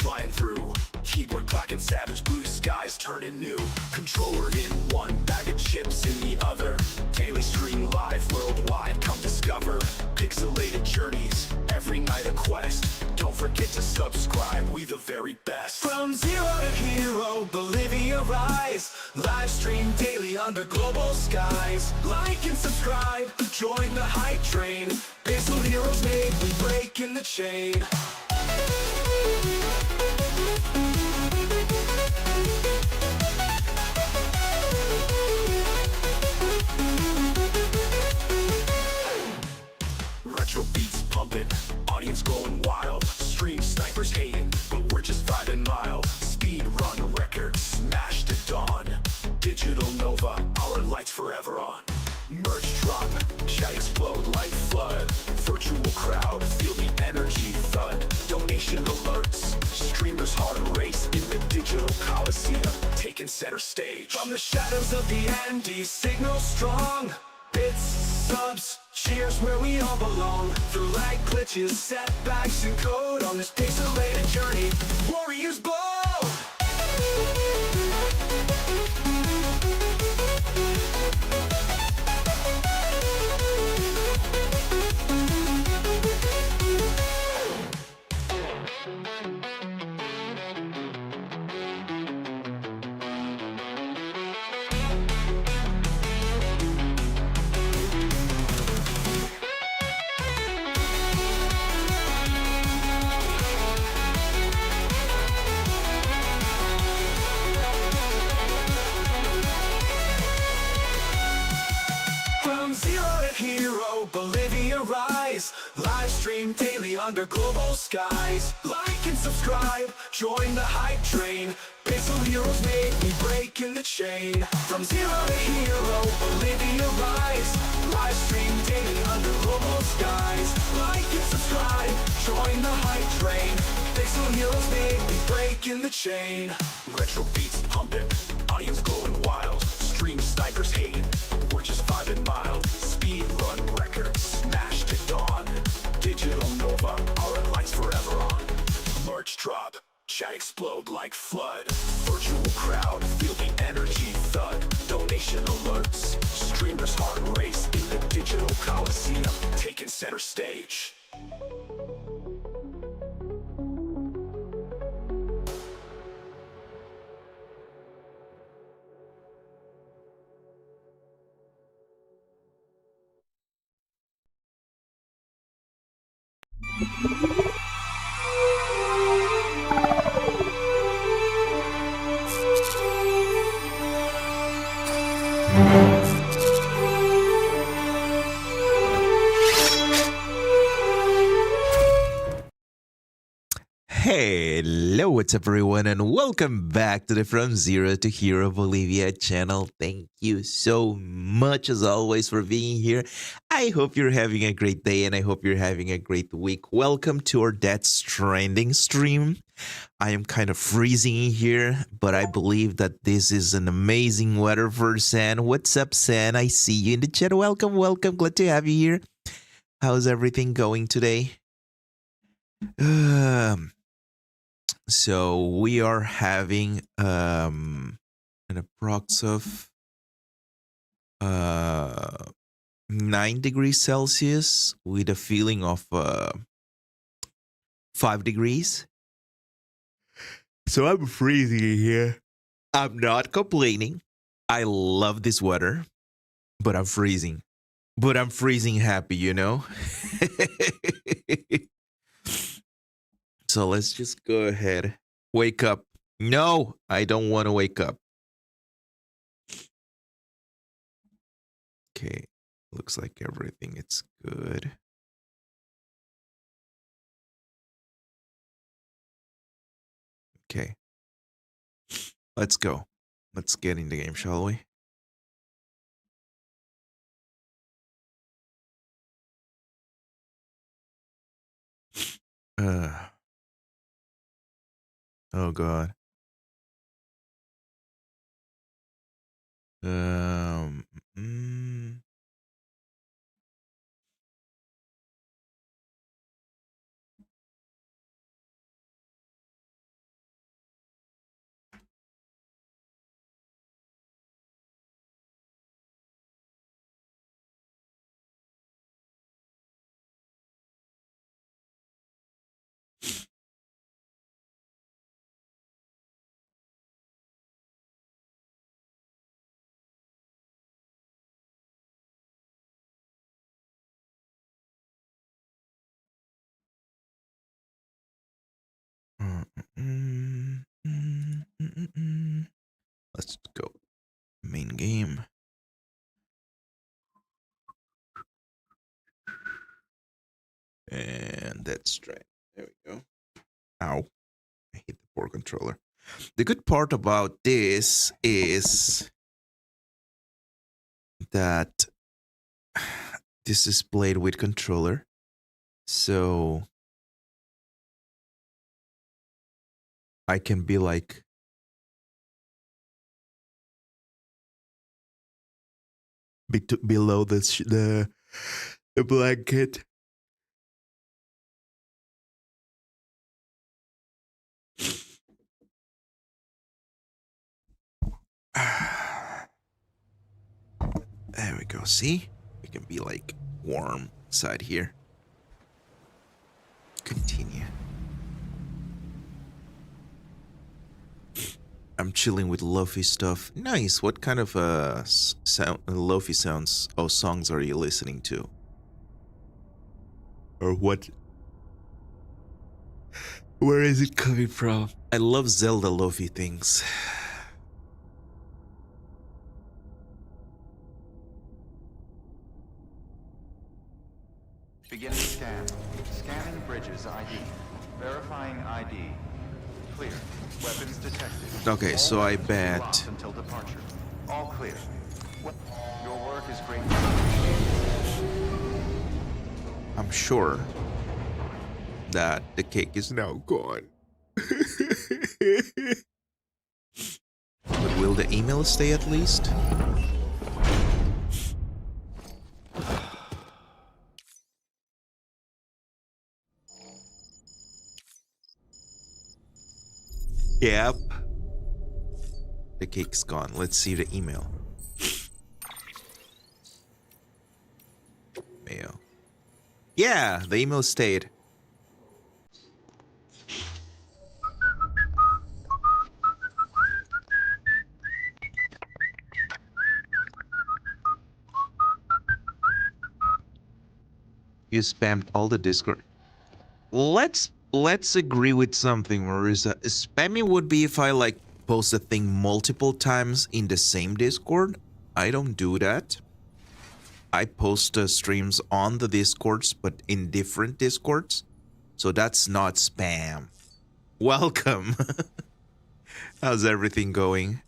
flying through. Keyboard black and savage, blue skies turning new. Controller in one, bag of chips in the other. Daily stream live worldwide, come discover. Pixelated journeys, every night a quest. Don't forget to subscribe, we the very best. From zero to hero, Bolivia rise. Live stream daily under global skies. Like and subscribe, join the hype train. Basil heroes made, we breaking the chain. Retro beats pumping, audience going wild. Stream snipers hating, but we're just vibing mild. Speed run records, smashed at dawn. Digital Nova, our lights forever on. Merch drop, chat explode like flood. Virtual crowd, feel the energy thud. Donation alerts, streamers heart race in the digital coliseum, taking center stage. From the shadows of the Andes, signal strong. Bits, subs, cheers where we all belong. Through lag glitches, setbacks, and code on this pixelated journey, warriors blow! Hero, Bolivia rise. Live stream daily under global skies. Like and subscribe, join the hype train. Basil heroes made, we breaking the chain. From zero to hero, Bolivia rise. Live stream daily under global skies. Like and subscribe, join the hype train. Basil heroes made, we breaking the chain. Retro beats pumping, audience going wild. Stream snipers hating, we're just vibing mild. Speed run records, smashed at dawn. Digital Nova, our lights forever on. Merch drop, chat explode like flood. Virtual crowd, feel the energy thud. Donation alerts, streamers heart race in the digital coliseum, taking center stage. Hello, what's up everyone, and welcome back to the From Zero to Hero Bolivia channel. Thank you so much as always for being here. I hope you're having a great day and I hope you're having a great week. Welcome to our Death Stranding stream. I am kind of freezing in here, but I believe that this is an amazing weather for San. What's up, San? I see you in the chat. Welcome, welcome. Glad to have you here. How's everything going today? So we are having an approx of 9 degrees Celsius with a feeling of 5 degrees. So I'm freezing in here. I'm not complaining. I love this weather, but I'm freezing. But I'm freezing happy, you know? So let's just go ahead. Wake up. No, I don't want to wake up. Okay, looks like everything is good. Okay, let's go. Let's get in the game, shall we? Oh God. Mm, Death Stranding. There we go. Ow. I hit the poor controller. The good part about this is that this is played with controller. So I can be like below the blanket. There we go. See? We can be like warm inside here. Continue. I'm chilling with lofi stuff. Nice. What kind of lofi sounds or songs are you listening to? Or what? Where is it coming from? I love Zelda lofi things. Beginning scan. Scanning bridges ID. Verifying ID. Clear. Weapons detected. Okay, so I bet. Locked until departure. All clear. Your work is great. I'm sure that the cake is now gone. But will the email stay at least? Yep. The cake's gone. Let's see the email. Mail. Yeah, the email stayed. You spammed all the Discord. Let's agree with something, Marissa. Spamming would be if I like post a thing multiple times in the same Discord. I don't do that. I post streams on the Discords, but in different Discords. So that's not spam. Welcome. How's everything going?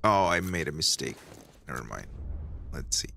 Oh, I made a mistake. Never mind. Let's see.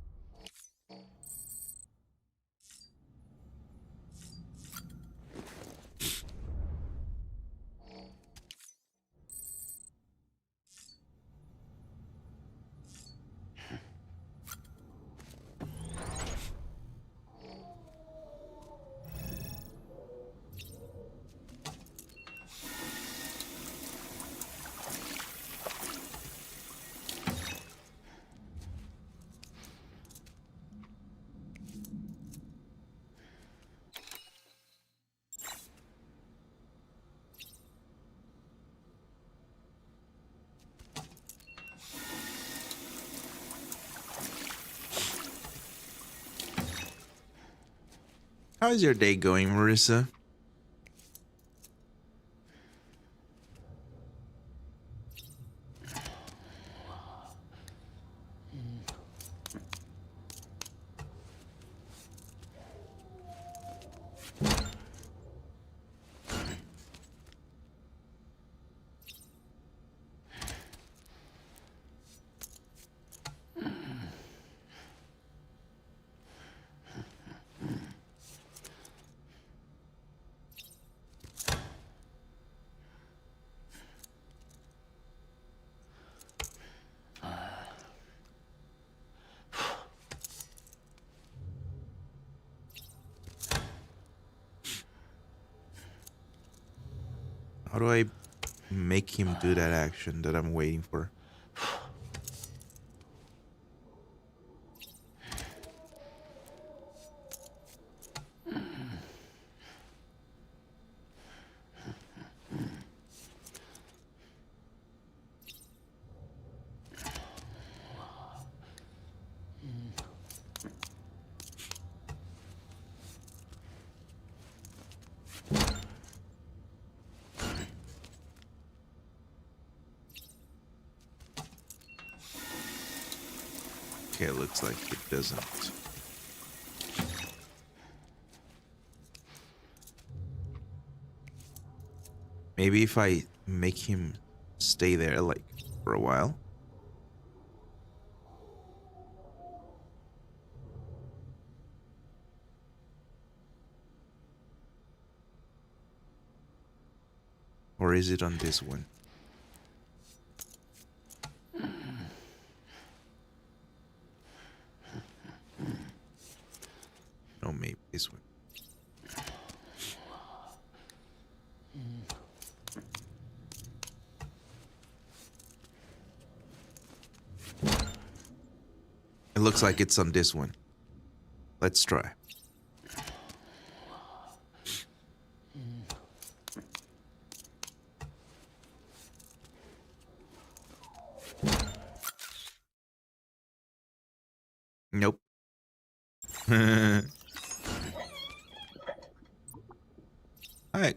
How's your day going, Marissa? How do I make him do that action that I'm waiting for? Okay, it looks like it doesn't. Maybe if I make him stay there, like, for a while. Or is it on this one? No, maybe this one. It looks like it's on this one. Let's try. Nope.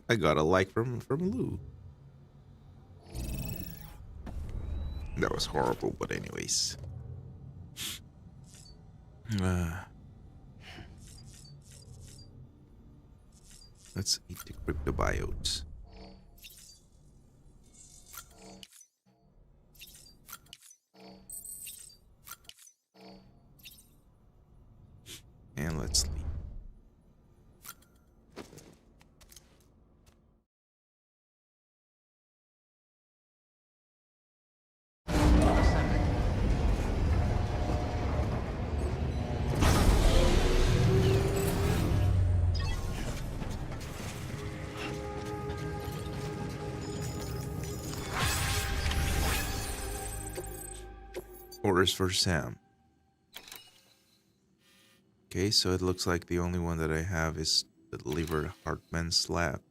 I got a like from Lou. That was horrible, but anyways. Let's eat the cryptobiotes. And let's leave. Orders for Sam. Okay, so it looks like the only one that I have is the liver Hartman slab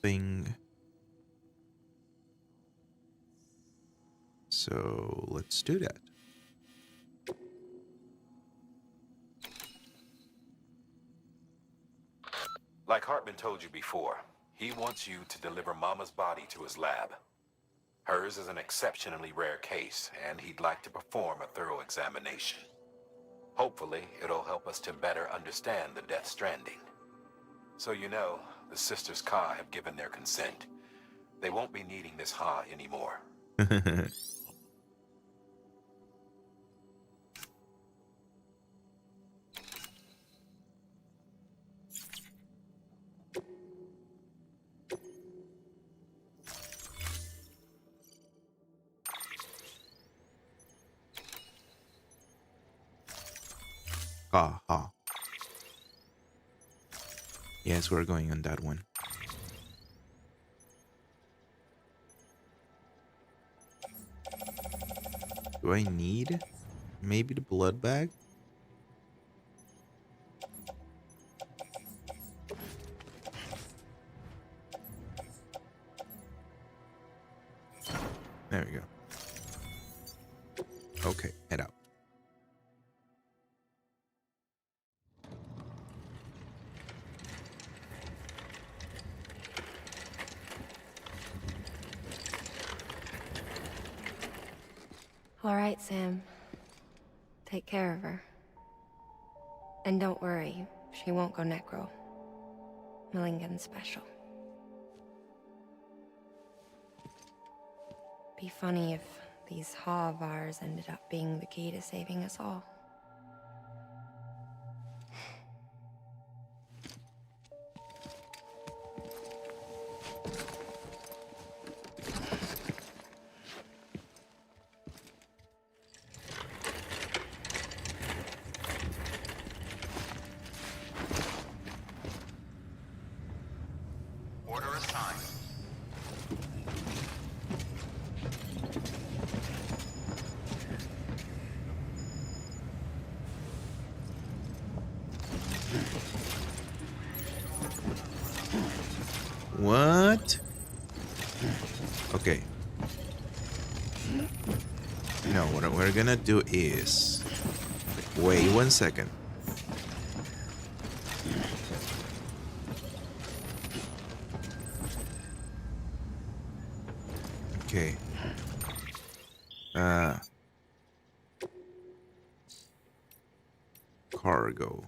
thing. So let's do that. Like Hartman told you before, he wants you to deliver Mama's body to his lab. Hers is an exceptionally rare case, and he'd like to perform a thorough examination. Hopefully, it'll help us to better understand the Death Stranding. So you know, the sisters Ka have given their consent. They won't be needing this Ha anymore. Ha ha. Yes, we're going on that one. Do I need maybe the blood bag? There we go. Okay, head out. All right, Sam. Take care of her. And don't worry, she won't go necro. Millingan's special. Be funny if these Ha of ours ended up being the key to saving us all. Order assigned. What? Okay. No, what we're gonna do is... Wait 1 second. Okay. go.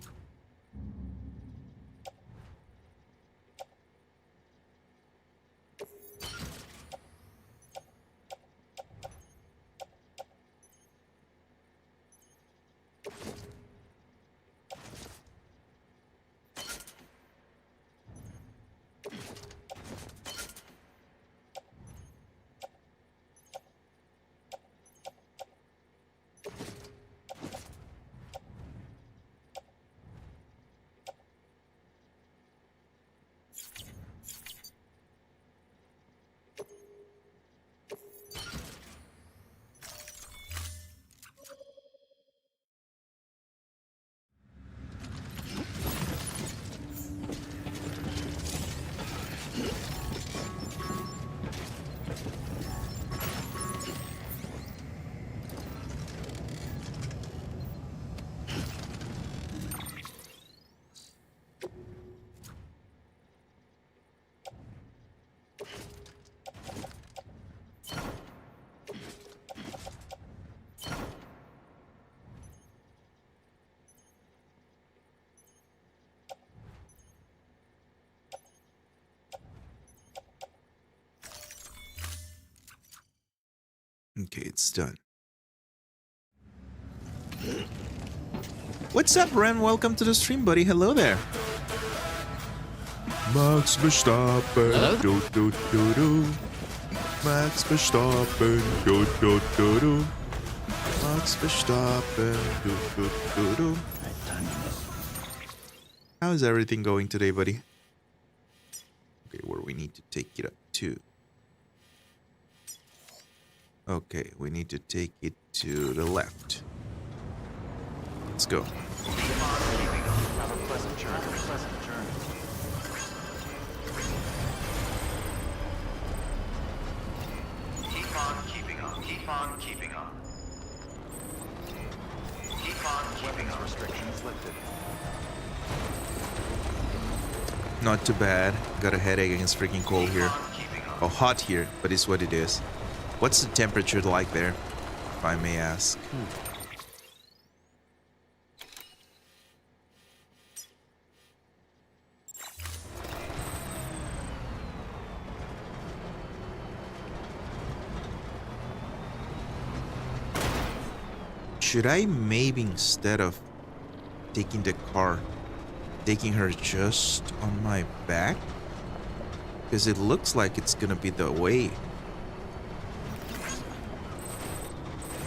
Okay, it's done. What's up, Ren? Welcome to the stream, buddy. Hello there. Max Verstappen, do do do do. Max Verstappen, do do do do. Max Verstappen, do do do do. How's everything going today, buddy? Okay, where we need to take it up to. Okay, we need to take it to the left. Let's go. Have a pleasant journey. Keep on keeping on. Keep on keeping on. Keep on keeping on. Restrictions lifted. Not too bad. Got a headache and it's freaking cold here. Oh, hot here, but it's what it is. What's the temperature like there, if I may ask? Should I maybe, instead of taking the car, taking her just on my back? Because it looks like it's gonna be the way.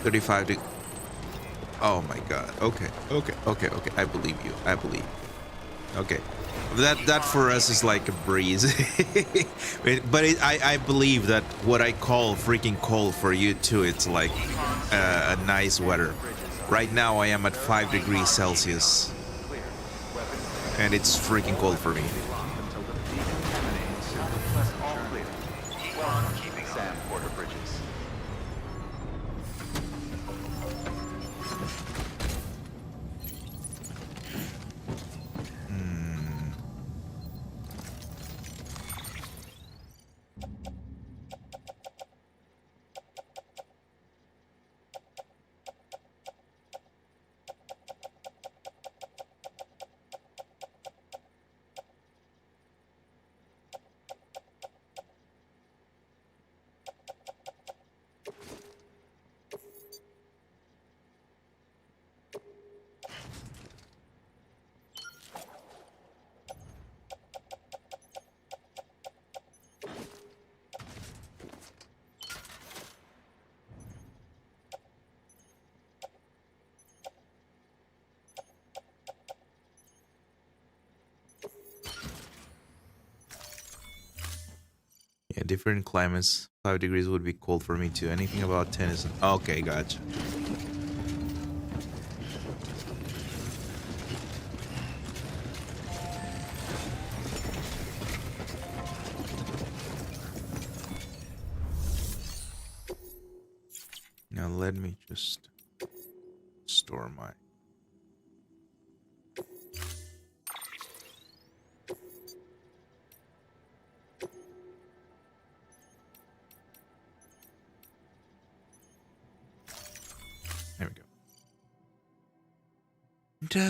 35 to... Oh my god. Okay. I believe you. Okay. That for us is like a breeze. But I believe that what I call freaking cold for you too, it's like a nice weather. Right now I am at 5 degrees Celsius. And it's freaking cold for me. Yeah, different climates. 5 degrees would be cold for me too. Anything about 10 is... Okay, gotcha. Now let me just store my... There we go. Let's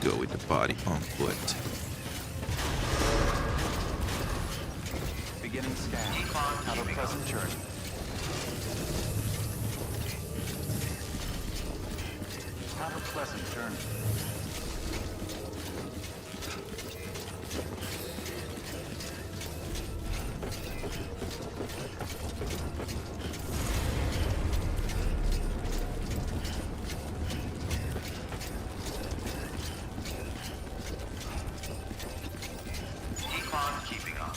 go with the body on foot. Beginning scan. Have a pleasant journey. Have a pleasant journey. Keeping up.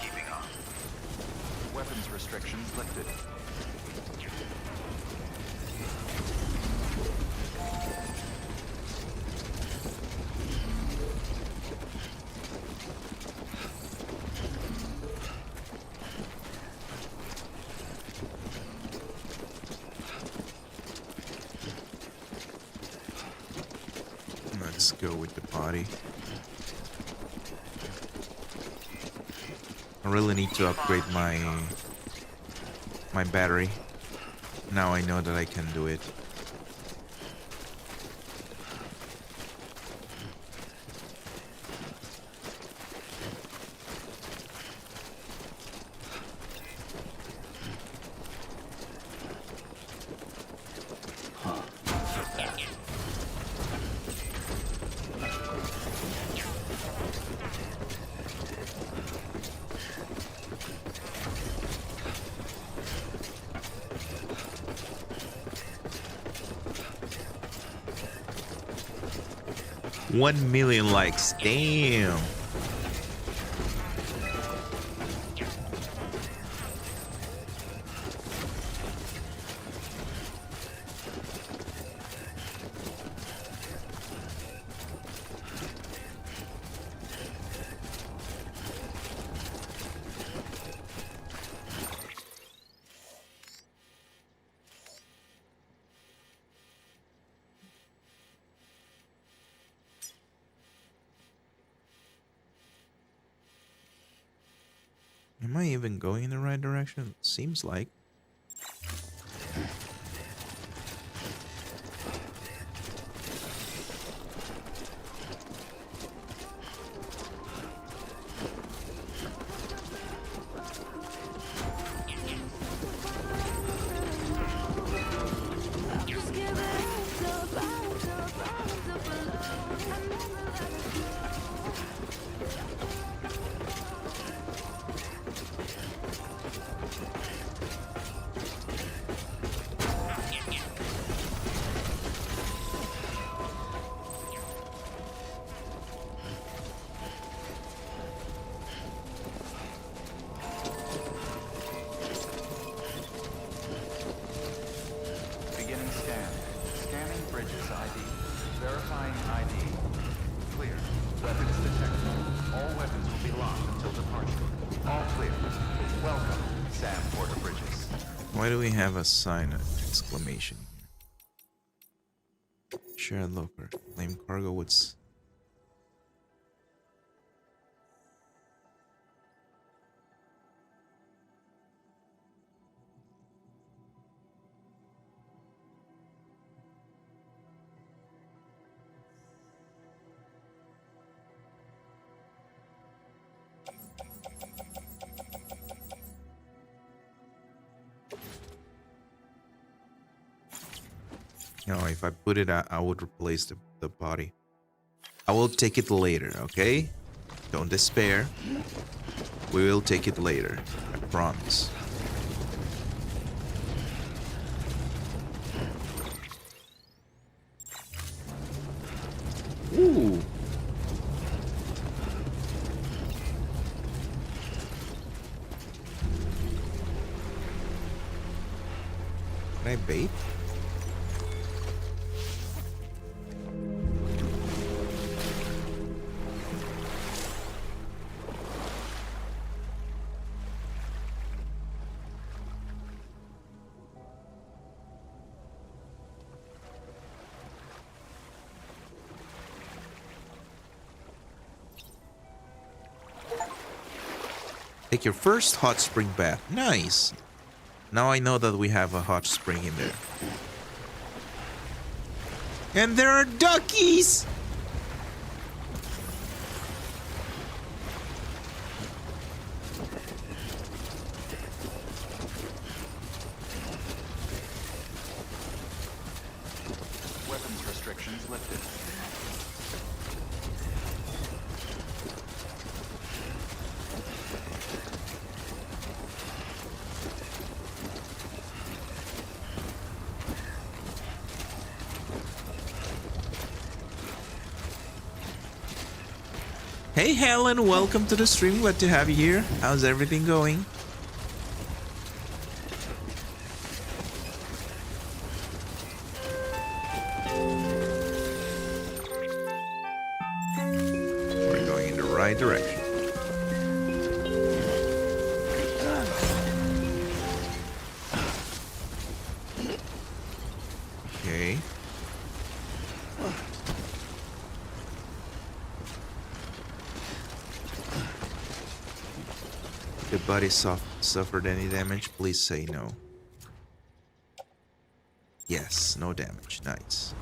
Keeping up. Weapons restrictions lifted. Let's go with the body. I really need to upgrade my battery. Now I know that I can do it. One million likes. Damn. Am I even going in the right direction? Seems like. Why do we have a sign, exclamation? Shared locker. Claim cargo. What's... No, if I put it, I would replace the body. I will take it later, okay? Don't despair. We will take it later. I promise. Ooh. Can I bait? Take your first hot spring bath. Nice. Now I know that we have a hot spring in there. And there are duckies! Weapons restrictions lifted. Hey Helen, welcome to the stream. Glad to have you here. How's everything going? We're going in the right direction. Okay. Your body suffered any damage? Please say no. Yes, no damage. Nice.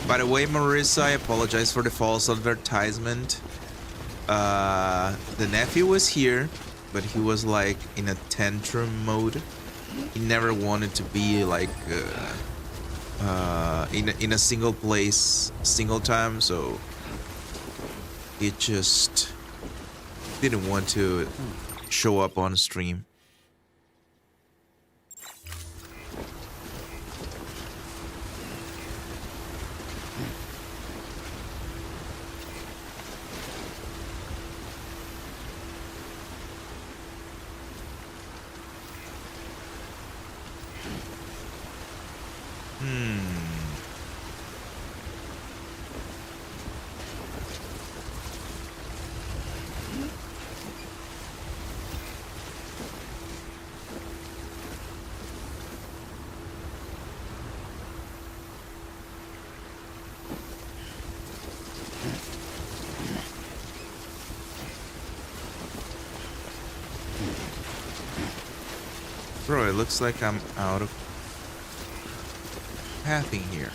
By the way, Marissa, I apologize for the false advertisement. The nephew was here, but he was like in a tantrum mode. He never wanted to be like in a single place, single time, so he just didn't want to show up on stream. Bro, it looks like I'm out of pathing here.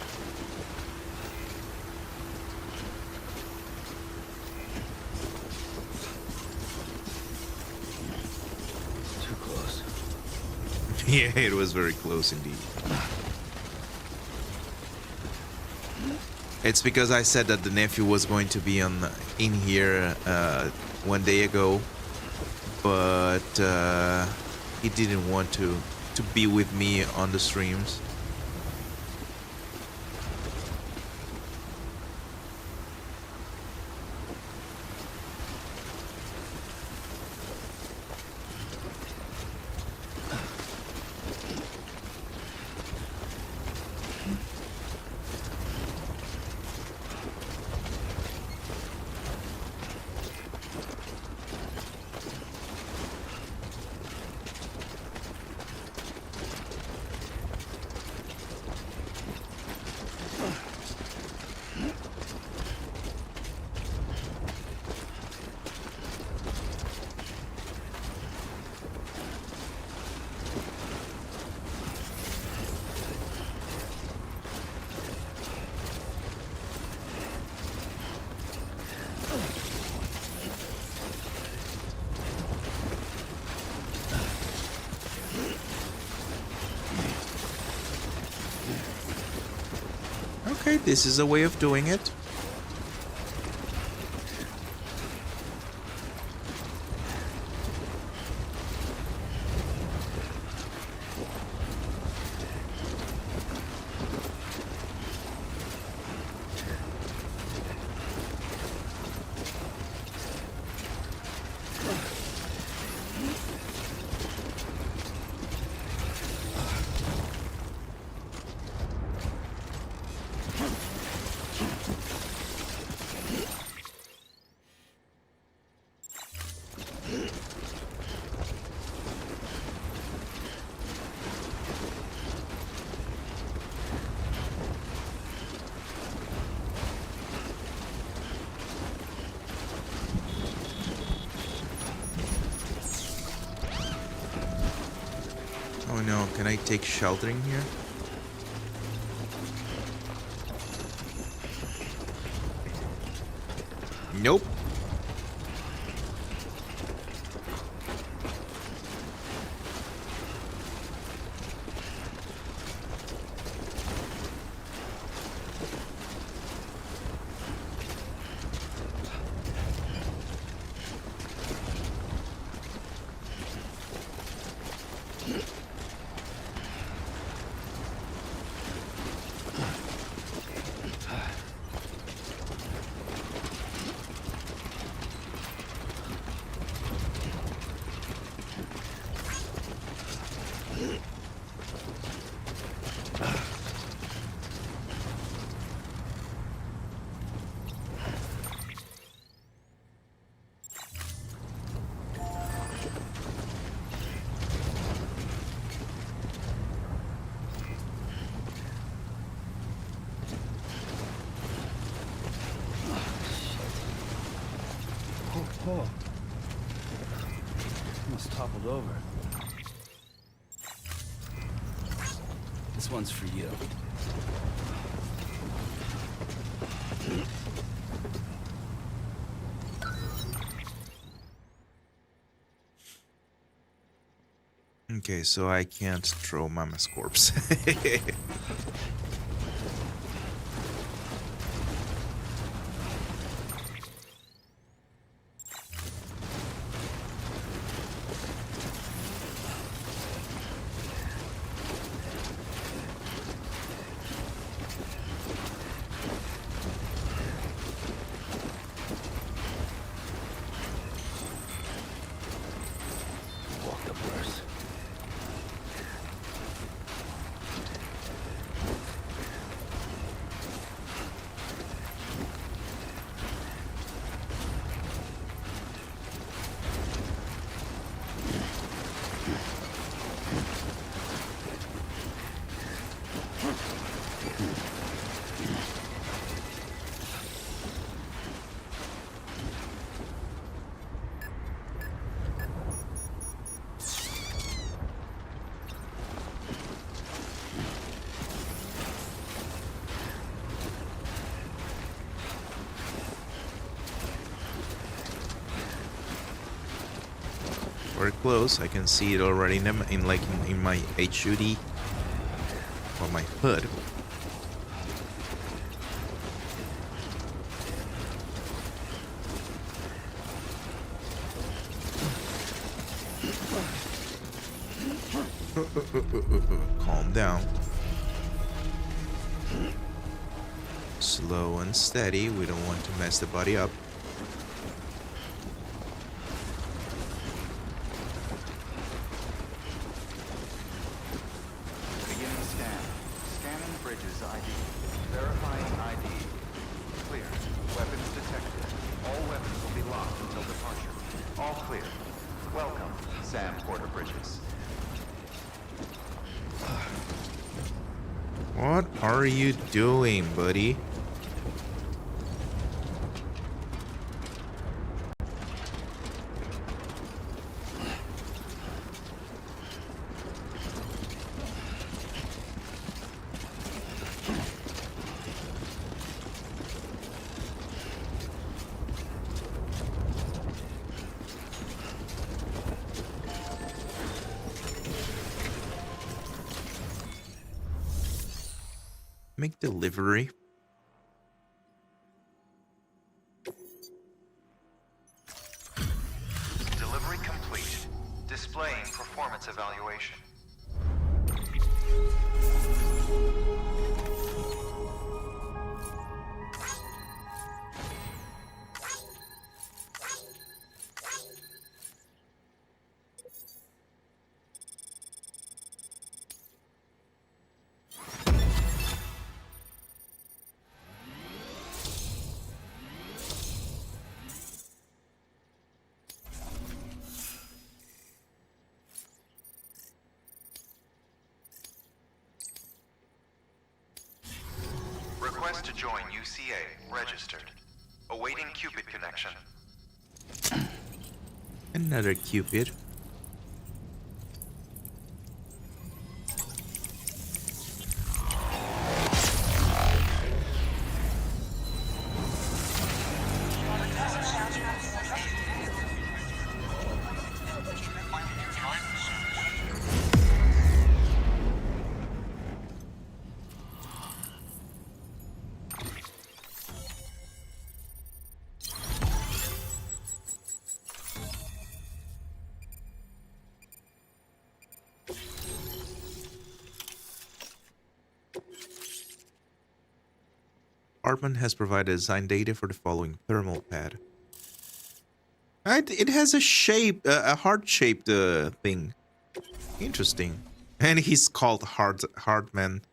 Too close. Yeah, it was very close indeed. It's because I said that the nephew was going to be in here 1 day ago, but he didn't want to be with me on the streams. Okay, this is a way of doing it. No, can I take sheltering here? Nope. Oh. Almost toppled over. This one's for you. Okay, so I can't throw Mama's corpse. Walk the worst. Very close. I can see it already in my HUD or my hood. Calm down. Slow and steady. We don't want to mess the body up. Beginning scan. Scanning bridges ID. Verifying ID. Clear. Weapons detected. All weapons will be locked until departure. All clear. Welcome, Sam Porter Bridges. What are you doing, buddy? Make delivery. Delivery complete. Displaying performance evaluation. Request to join UCA. Registered. Awaiting Cupid connection. Another Cupid. Hartman has provided design data for the following thermal pad. It has a shape, a heart-shaped thing. Interesting. And he's called Hartman.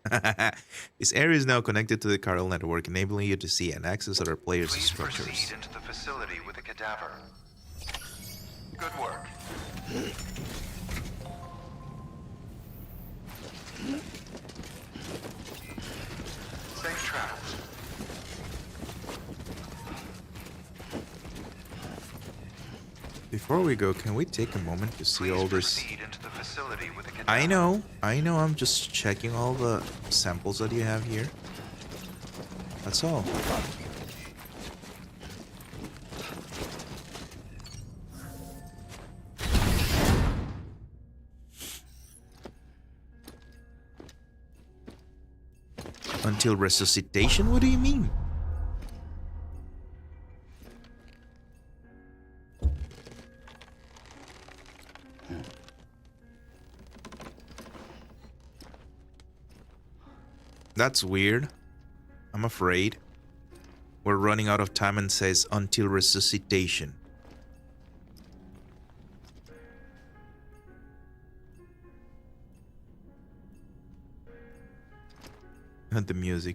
This area is now connected to the Carl network, enabling you to see and access other players' Please structures. proceed into the facility with a cadaver. Good work. Safe travels. Before we go, can we take a moment to see all this? Proceed into the facility with a cadaver. I know, I'm just checking all the samples that you have here. That's all. Until resuscitation? What do you mean? That's weird. I'm afraid. We're running out of time and says until resuscitation. And the music.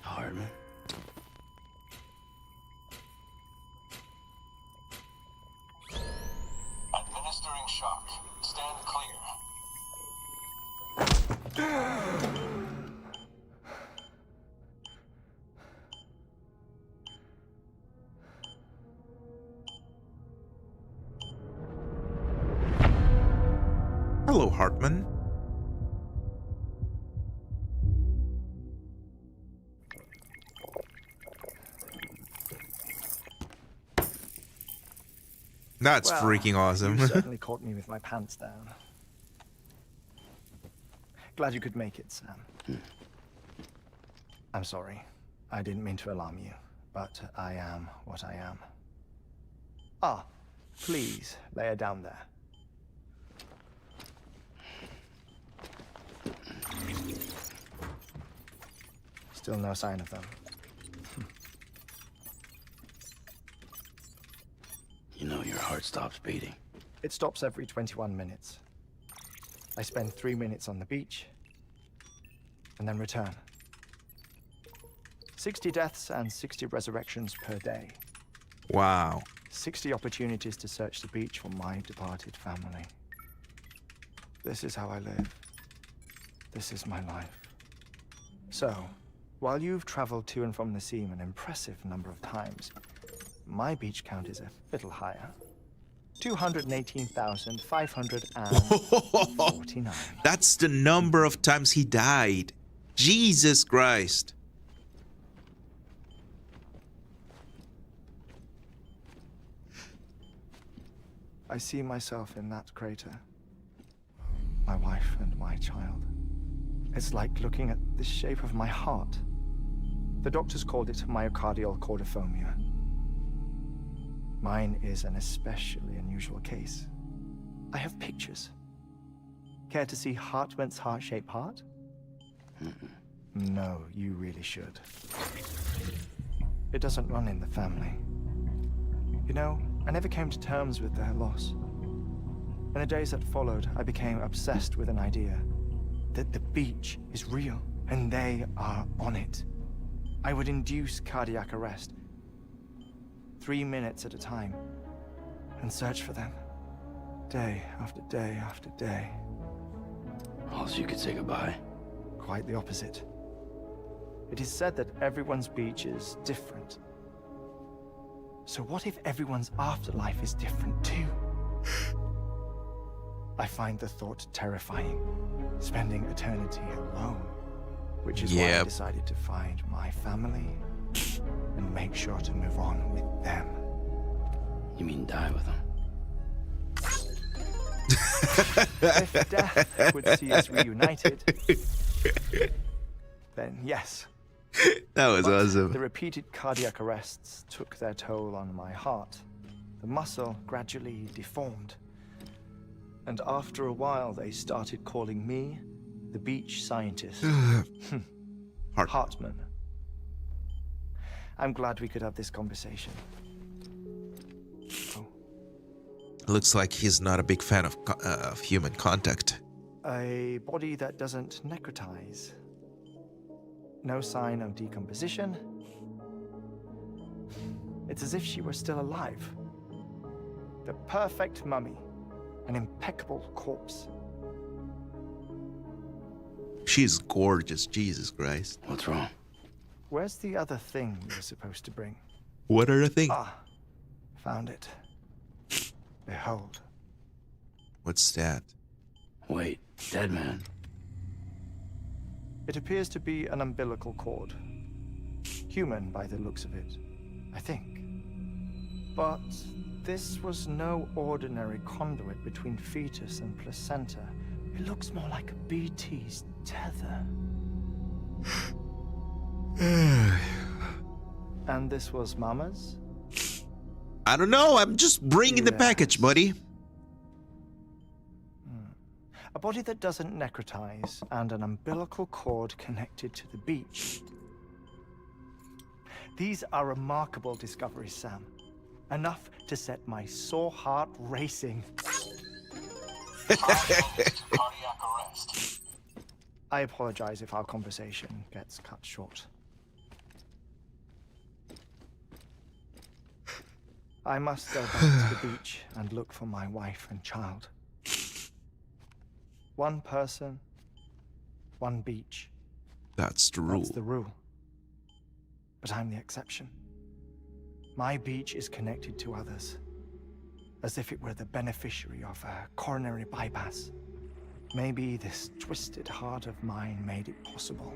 Hartman. Administering shock. Stand clear. Hello, Hartman. That's Well, freaking awesome. You certainly caught me with my pants down. Glad you could make it, Sam. I'm sorry. I didn't mean to alarm you, but I am what I am. Ah, please, lay her down there. Still no sign of them. You know your heart stops beating. It stops every 21 minutes. I spend 3 minutes on the beach, and then return. 60 deaths and 60 resurrections per day. Wow. 60 opportunities to search the beach for my departed family. This is how I live. This is my life. So, while you've traveled to and from the sea an impressive number of times, my beach count is a little higher. 218,549. That's the number of times he died. Jesus Christ. I see myself in that crater. My wife and my child. It's like looking at the shape of my heart. The doctors called it myocardial cordiformia. Mine is an especially unusual case. I have pictures. Care to see Hartman's heart-shaped heart? No, you really should. It doesn't run in the family. You know, I never came to terms with their loss. In the days that followed, I became obsessed with an idea that the beach is real and they are on it. I would induce cardiac arrest, 3 minutes at a time, and search for them, day after day after day. Also, you could say goodbye. Quite the opposite. It is said that everyone's beach is different. So what if everyone's afterlife is different too? I find the thought terrifying, spending eternity alone, which is why I Yep. decided to find my family and make sure to move on with them. You mean die with them? If death would see us reunited, then yes. That was But awesome. the repeated cardiac arrests took their toll on my heart. The muscle gradually deformed. And after a while, they started calling me the beach scientist. Hartman. I'm glad we could have this conversation. Oh, Looks like he's not a big fan of human contact. a body that doesn't necrotize. No sign of decomposition. It's as if she were still alive. The perfect mummy. An impeccable corpse. She's gorgeous, Jesus Christ. What's wrong? Where's the other thing you were supposed to bring? What are the things? Ah, found it. Behold. What's that? Wait, dead man. It appears to be an umbilical cord. Human by the looks of it, I think. But this was no ordinary conduit between fetus and placenta. It looks more like a BT's tether. And this was Mama's? I don't know. I'm just bringing the package, Yes. buddy. A body that doesn't necrotize and an umbilical cord connected to the beach. These are remarkable discoveries, Sam. Enough to set my sore heart racing. 5 minutes to cardiac arrest. I apologize if our conversation gets cut short. I must go back to the beach and look for my wife and child. One person, one beach. That's the rule. That's the rule. But I'm the exception. My beach is connected to others, as if it were the beneficiary of a coronary bypass. Maybe this twisted heart of mine made it possible.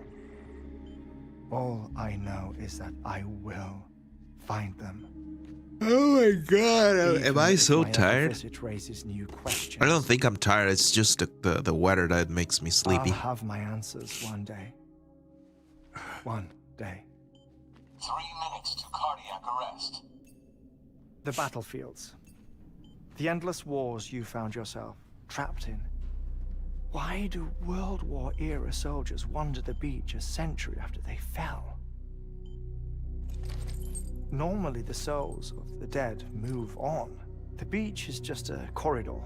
All I know is that I will find them. Oh my god. Am Even I if so my other tired? visit raises new questions. I don't think I'm tired. It's just the weather that makes me sleepy. I'll have my answers one day. One day. 3 minutes to cardiac arrest. The battlefields. The endless wars you found yourself trapped in. Why do World War era soldiers wander the beach a century after they fell? Normally the souls of the dead move on. The beach is just a corridor,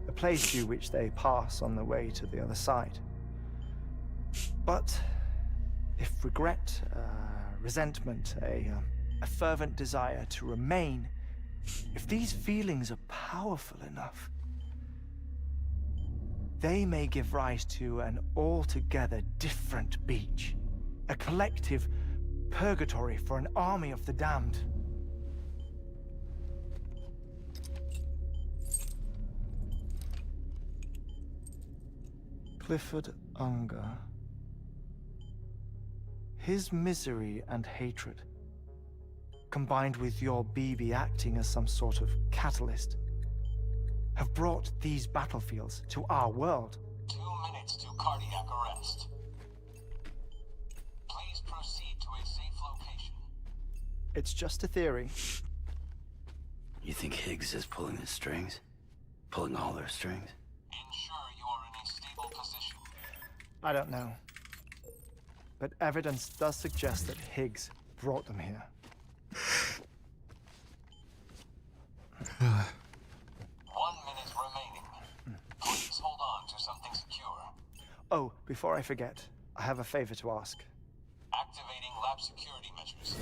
a place through which they pass on the way to the other side. But if regret, resentment, a fervent desire to remain, if these feelings are powerful enough, they may give rise to an altogether different beach, a collective purgatory for an army of the damned. Clifford Unger. His misery and hatred, combined with your BB acting as some sort of catalyst, have brought these battlefields to our world. 2 minutes to cardiac arrest. Please proceed to a safe location. It's just a theory. You think Higgs is pulling the strings? Pulling all their strings? Ensure you are in a stable position. I don't know. But evidence does suggest that Higgs brought them here. 1 minute remaining. Please hold on to something secure. Oh, before I forget, I have a favor to ask. Activating lab security measures.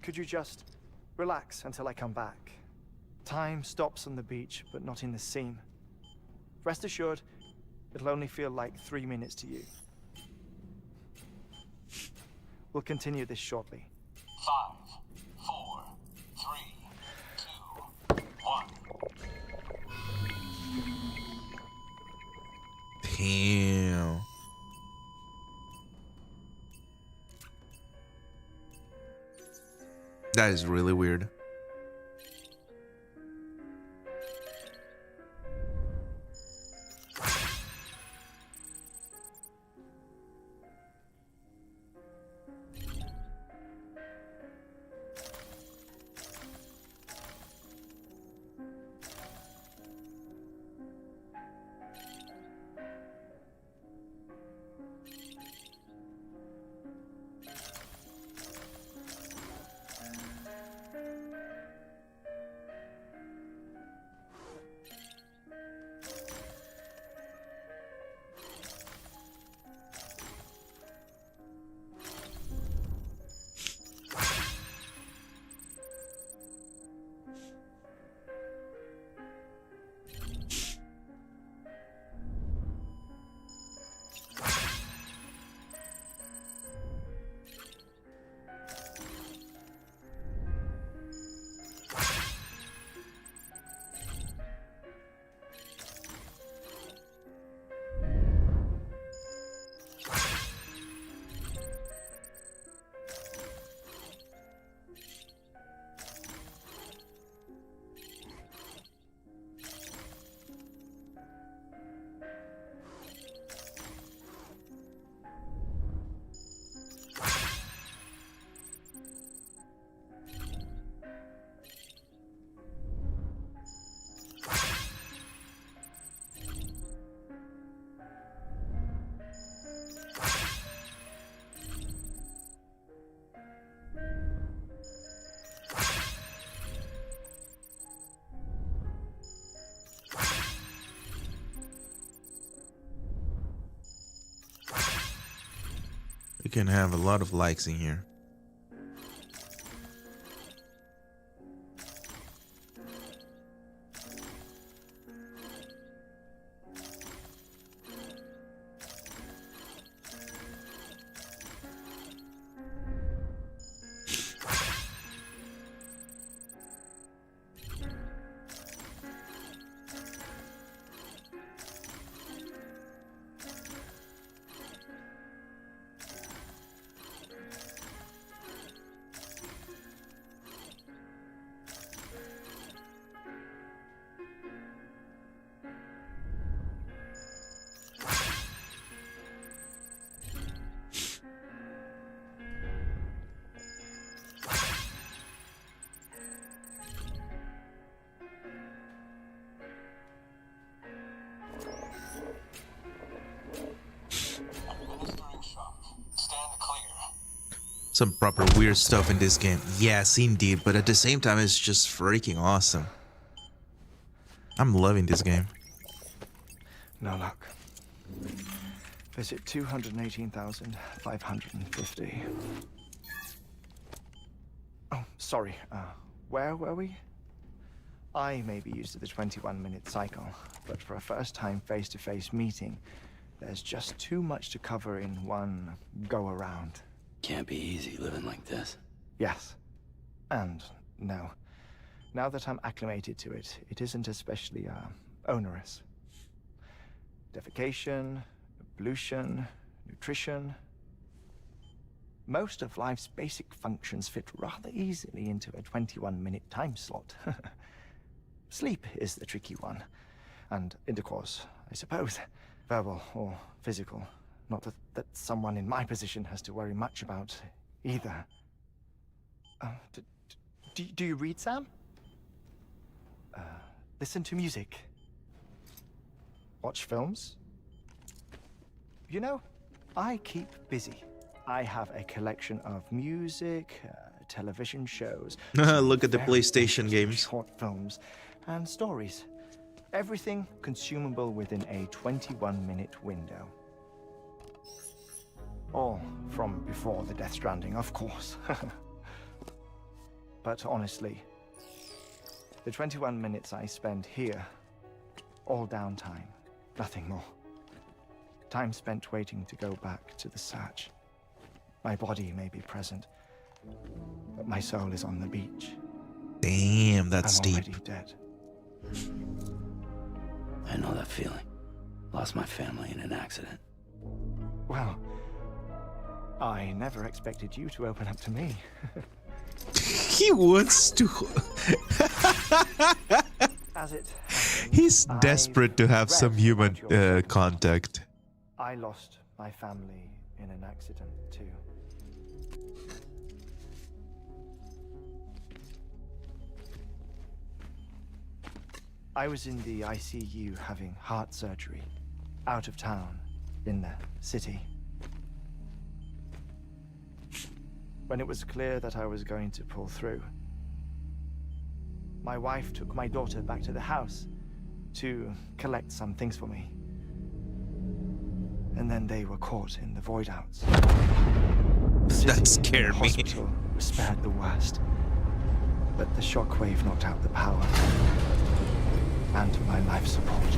Could you just relax until I come back? Time stops on the beach, but not in the scene. Rest assured, it'll only feel like 3 minutes to you. We'll continue this shortly. 5, That is really weird. We can have a lot of likes in here. Some proper weird stuff in this game. Yes, indeed, but at the same time, it's just freaking awesome. I'm loving this game. No luck. Visit 218,550. Oh, sorry. Where were we? I may be used to the 21-minute cycle, but for a first-time face-to-face meeting, there's just too much to cover in one go-around. Can't be easy living like this. Yes. And no. Now that I'm acclimated to it, it isn't especially, onerous. Defecation, ablution, nutrition. Most of life's basic functions fit rather easily into a 21-minute time slot. Sleep is the tricky one. And intercourse, I suppose. Verbal or physical. Not that someone in my position has to worry much about either. Do you read, Sam? Listen to music. Watch films. You know, I keep busy. I have a collection of music, television shows. Look at the PlayStation games. Short films and stories. Everything consumable within a 21-minute window. All from before the Death Stranding, of course. But honestly, the 21 minutes I spend here, all downtime, nothing more. Time spent waiting to go back to the search. My body may be present, but my soul is on the beach. Damn, that's I'm deep. already dead. I know that feeling. Lost my family in an accident. Well, I never expected you to open up to me. He wants to. As it He's desperate to have some human contact. I lost my family in an accident too. I was in the ICU having heart surgery, out of town, in the city. When it was clear that I was going to pull through, my wife took my daughter back to the house to collect some things for me. And then they were caught in the void outs. That scared me. The hospital was spared the worst, but the shockwave knocked out the power and my life support.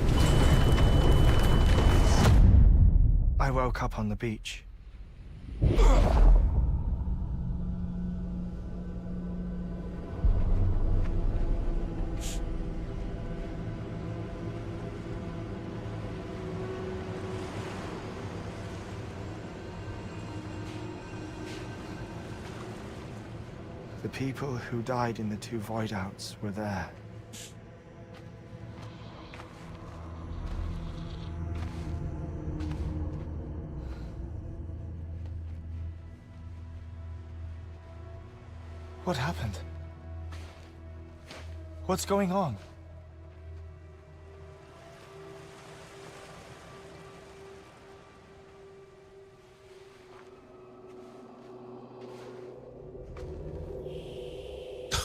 I woke up on the beach. The people who died in the 2 void outs were there. What happened? What's going on?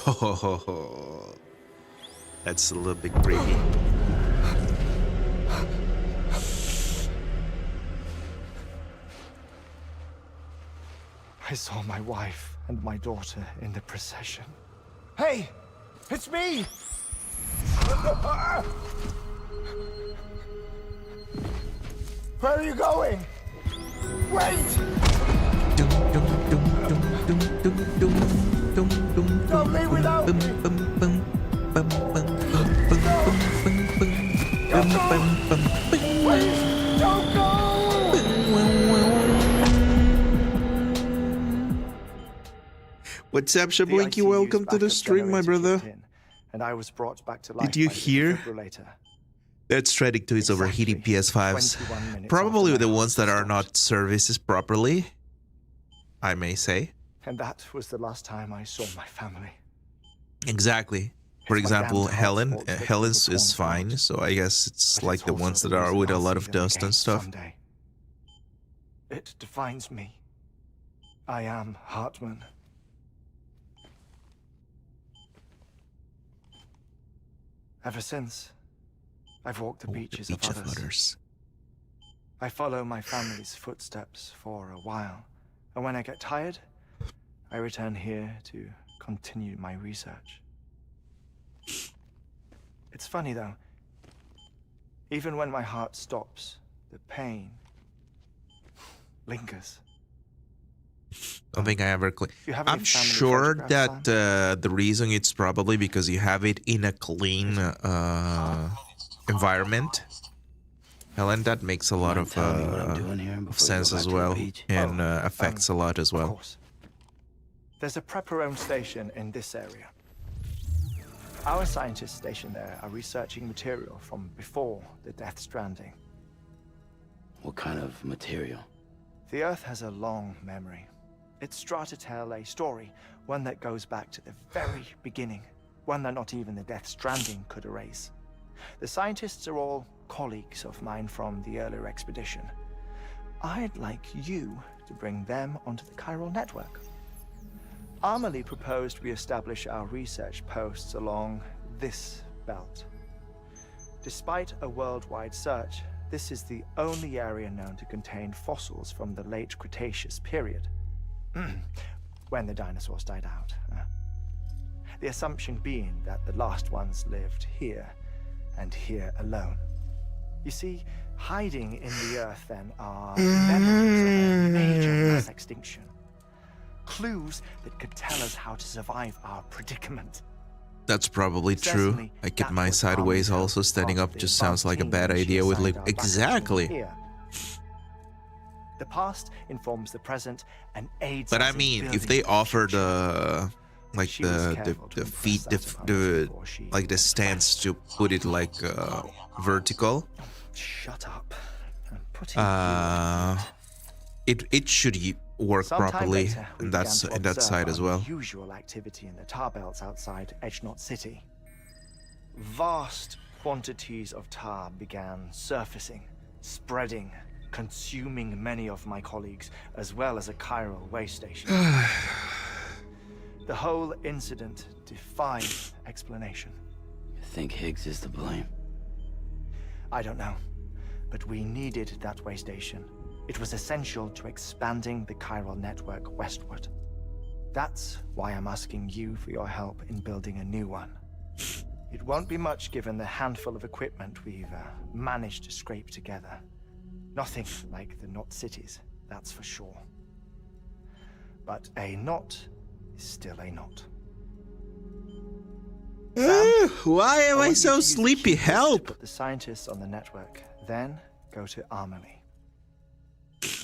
Oh, that's a little bit creepy. I saw my wife and my daughter in the procession. Hey! It's me! Where are you going? Wait! Don't leave without me! Wait! Don't go! What's up, Shablinky? Welcome to the stream, my brother. And I was brought back to life. Did you hear? Death Stranding 2 is overheating PS5s. Probably the ones that are not services properly, I may say. And that was the last time I saw my family. Exactly. For example, Helen's is fine, so I guess it's like the ones that are with a lot of dust and stuff. It defines me. I am Hartman. Ever since, I've walked the beaches of others. I follow my family's footsteps for a while, and when I get tired, I return here to continue my research. It's funny though, even when my heart stops, the pain lingers. I don't think I ever I'm sure that the reason it's probably because you have it in a clean environment. Helen, that makes a lot of sense as well, and affects a lot as well. There's a prep-owned station in this area. Our scientists stationed there are researching material from before the Death Stranding. What kind of material? The Earth has a long memory. It's trying to tell a story, one that goes back to the very beginning, one that not even the Death Stranding could erase. The scientists are all colleagues of mine from the earlier expedition. I'd like you to bring them onto the chiral network. Amelie proposed we establish our research posts along this belt. Despite a worldwide search, this is the only area known to contain fossils from the late Cretaceous period. When the dinosaurs died out. The assumption being that the last ones lived here, and here alone. You see, hiding in the earth then are memories of a major mass extinction. Clues that could tell us how to survive our predicament. That's probably true. Like at my sideways also standing up just sounds like a bad idea with like exactly. The past informs the present and aids. But I mean, if they offer like She was the careful to feet, impress that upon us the before she like the stance to put it like vertical. Shut up. I'm putting you on mute. It should work Sometime properly, later, we and began that's to in that observe side as well. unusual activity in the tar belts outside Edgenot City. Vast quantities of tar began surfacing, spreading, consuming many of my colleagues, as well as a chiral way station. The whole incident defies explanation. You think Higgs is to blame? I don't know, but we needed that way station. It was essential to expanding the chiral network westward. That's why I'm asking you for your help in building a new one. It won't be much given the handful of equipment we've managed to scrape together. Nothing like the knot cities, that's for sure. But a knot is still a knot. Why am want I you so to use the sleepy? keyboard to Help! put the scientists on the network, then go to Armory.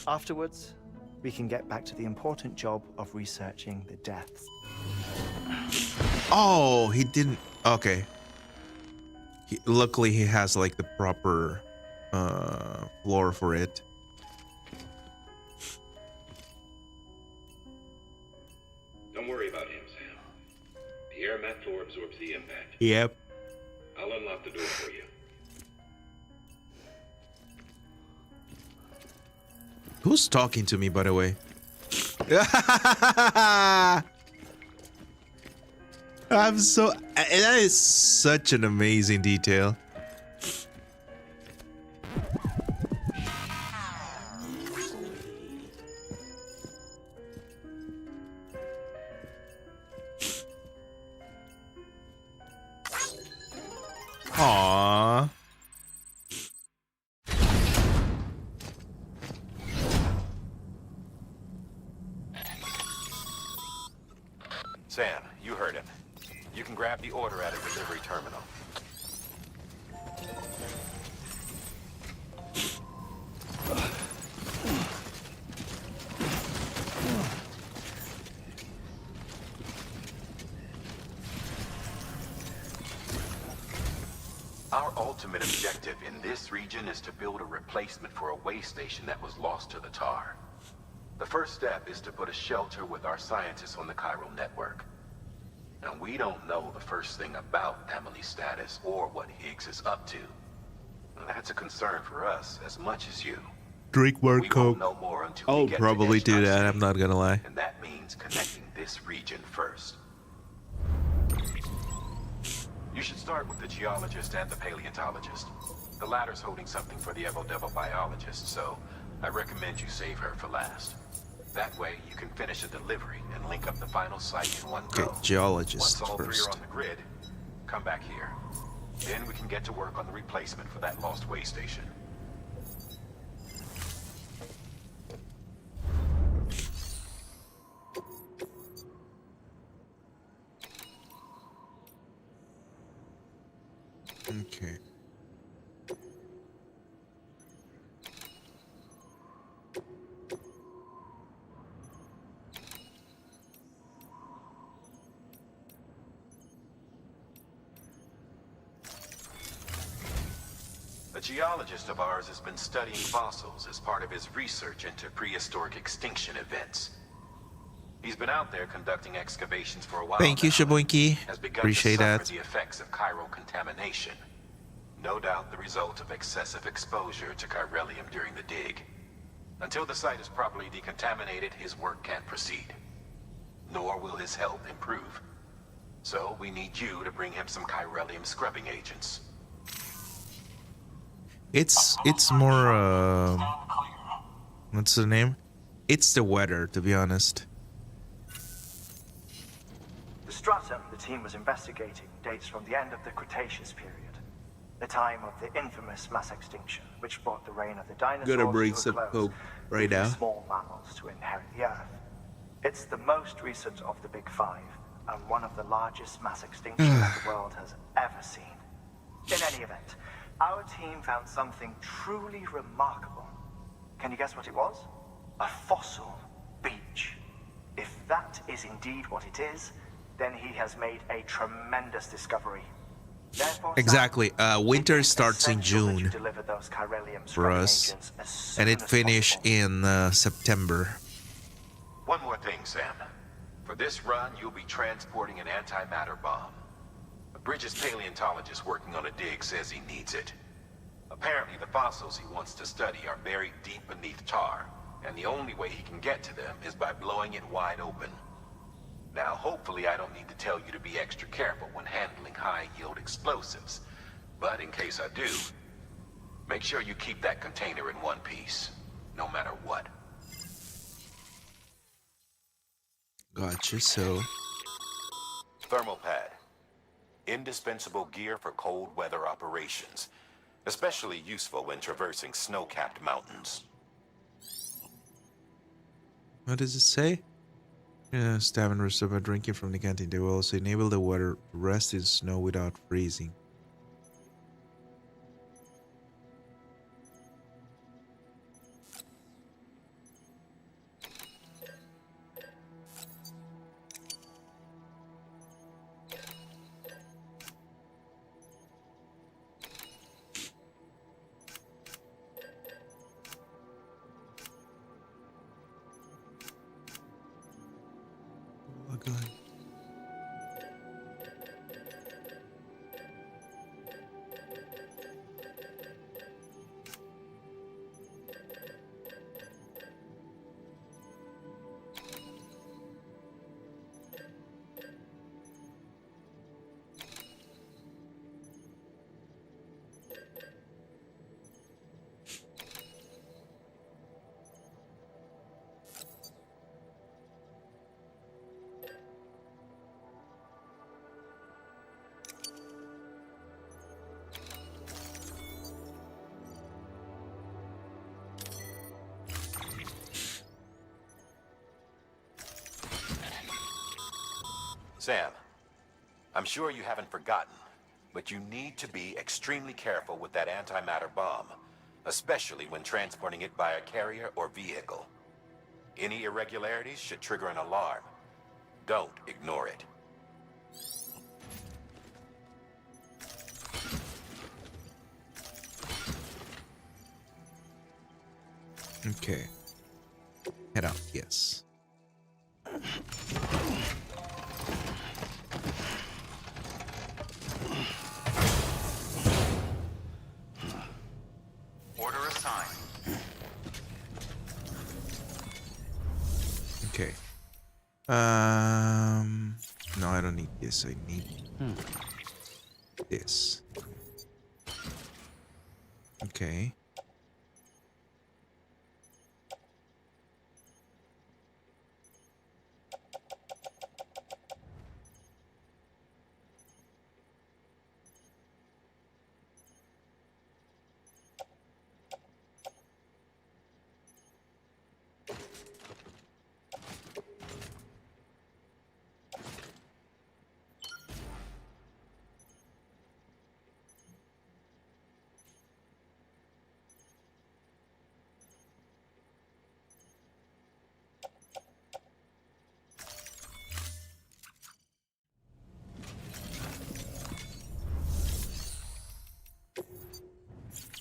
Afterwards, we can get back to the important job of researching the deaths. Oh, he didn't. Okay. Luckily, he has like the proper floor for it. Don't worry about him, Sam. The air mat floor absorbs the impact. Yep. I'll unlock the door for you. Who's talking to me, by the way? I'm so. That is such an amazing detail. Aww. Sam, you heard him. You can grab the order at a delivery terminal. Our ultimate objective in this region is to build a replacement for a way station that was lost to the tar. The first step is to put a shelter with our scientists on the chiral network. Now, we don't know the first thing about Emily's status or what Higgs is up to. And that's a concern for us as much as you. Drink more We coke. won't know more until I'll we get probably to do Edgenot that. City. I'm not gonna lie. And that means connecting this region first. You should start with the geologist and the paleontologist. The latter's holding something for the Evo-Devo biologist, so I recommend you save her for last. That way, you can finish a delivery and link up the final site in one go. Okay, geologist Once all three first. are on the grid, come back here. Then we can get to work on the replacement for that lost way station. Okay. A geologist of ours has been studying fossils as part of his research into prehistoric extinction events. He's been out there conducting excavations for a while. Thank you, now, Shaboinky. has begun Appreciate to suffer that. the effects of chiral contamination. No doubt the result of excessive exposure to chiralium during the dig. Until the site is properly decontaminated, his work can't proceed. Nor will his health improve. So we need you to bring him some chiralium scrubbing agents. It's more what's the name? It's the weather, to be honest. The stratum the team was investigating dates from the end of the Cretaceous period, the time of the infamous mass extinction, which brought the reign of the dinosaurs Gonna bring to a some close, coke right leaving now. small mammals to inherit the Earth. It's the most recent of the Big Five, and one of the largest mass extinctions the world has ever seen. In any event, our team found something truly remarkable. Can you guess what it was? A fossil beach. If that is indeed what it is, then he has made a tremendous discovery. Therefore, Exactly. Sam, Winter it is starts in essential that you June deliver those chiralium for scrubbing us, agents as soon and it as finished possible. in September. One more thing, Sam. For this run, you'll be transporting an antimatter bomb. A Bridges paleontologist working on a dig says he needs it. Apparently, the fossils he wants to study are buried deep beneath tar, and the only way he can get to them is by blowing it wide open. Now, hopefully I don't need to tell you to be extra careful when handling high-yield explosives. But in case I do, make sure you keep that container in one piece, no matter what. Gotcha, so... Thermal pad. Indispensable gear for cold weather operations. Especially useful when traversing snow-capped mountains. What does it say? Stab and restore by drinking from the canteen. They will also enable the water to rest in snow without freezing. Sam, I'm sure you haven't forgotten, but you need to be extremely careful with that antimatter bomb, especially when transporting it by a carrier or vehicle. Any irregularities should trigger an alarm. Don't ignore it. Okay. Head out, yes. Order assigned. Okay. No, I don't need this. I need this. Okay.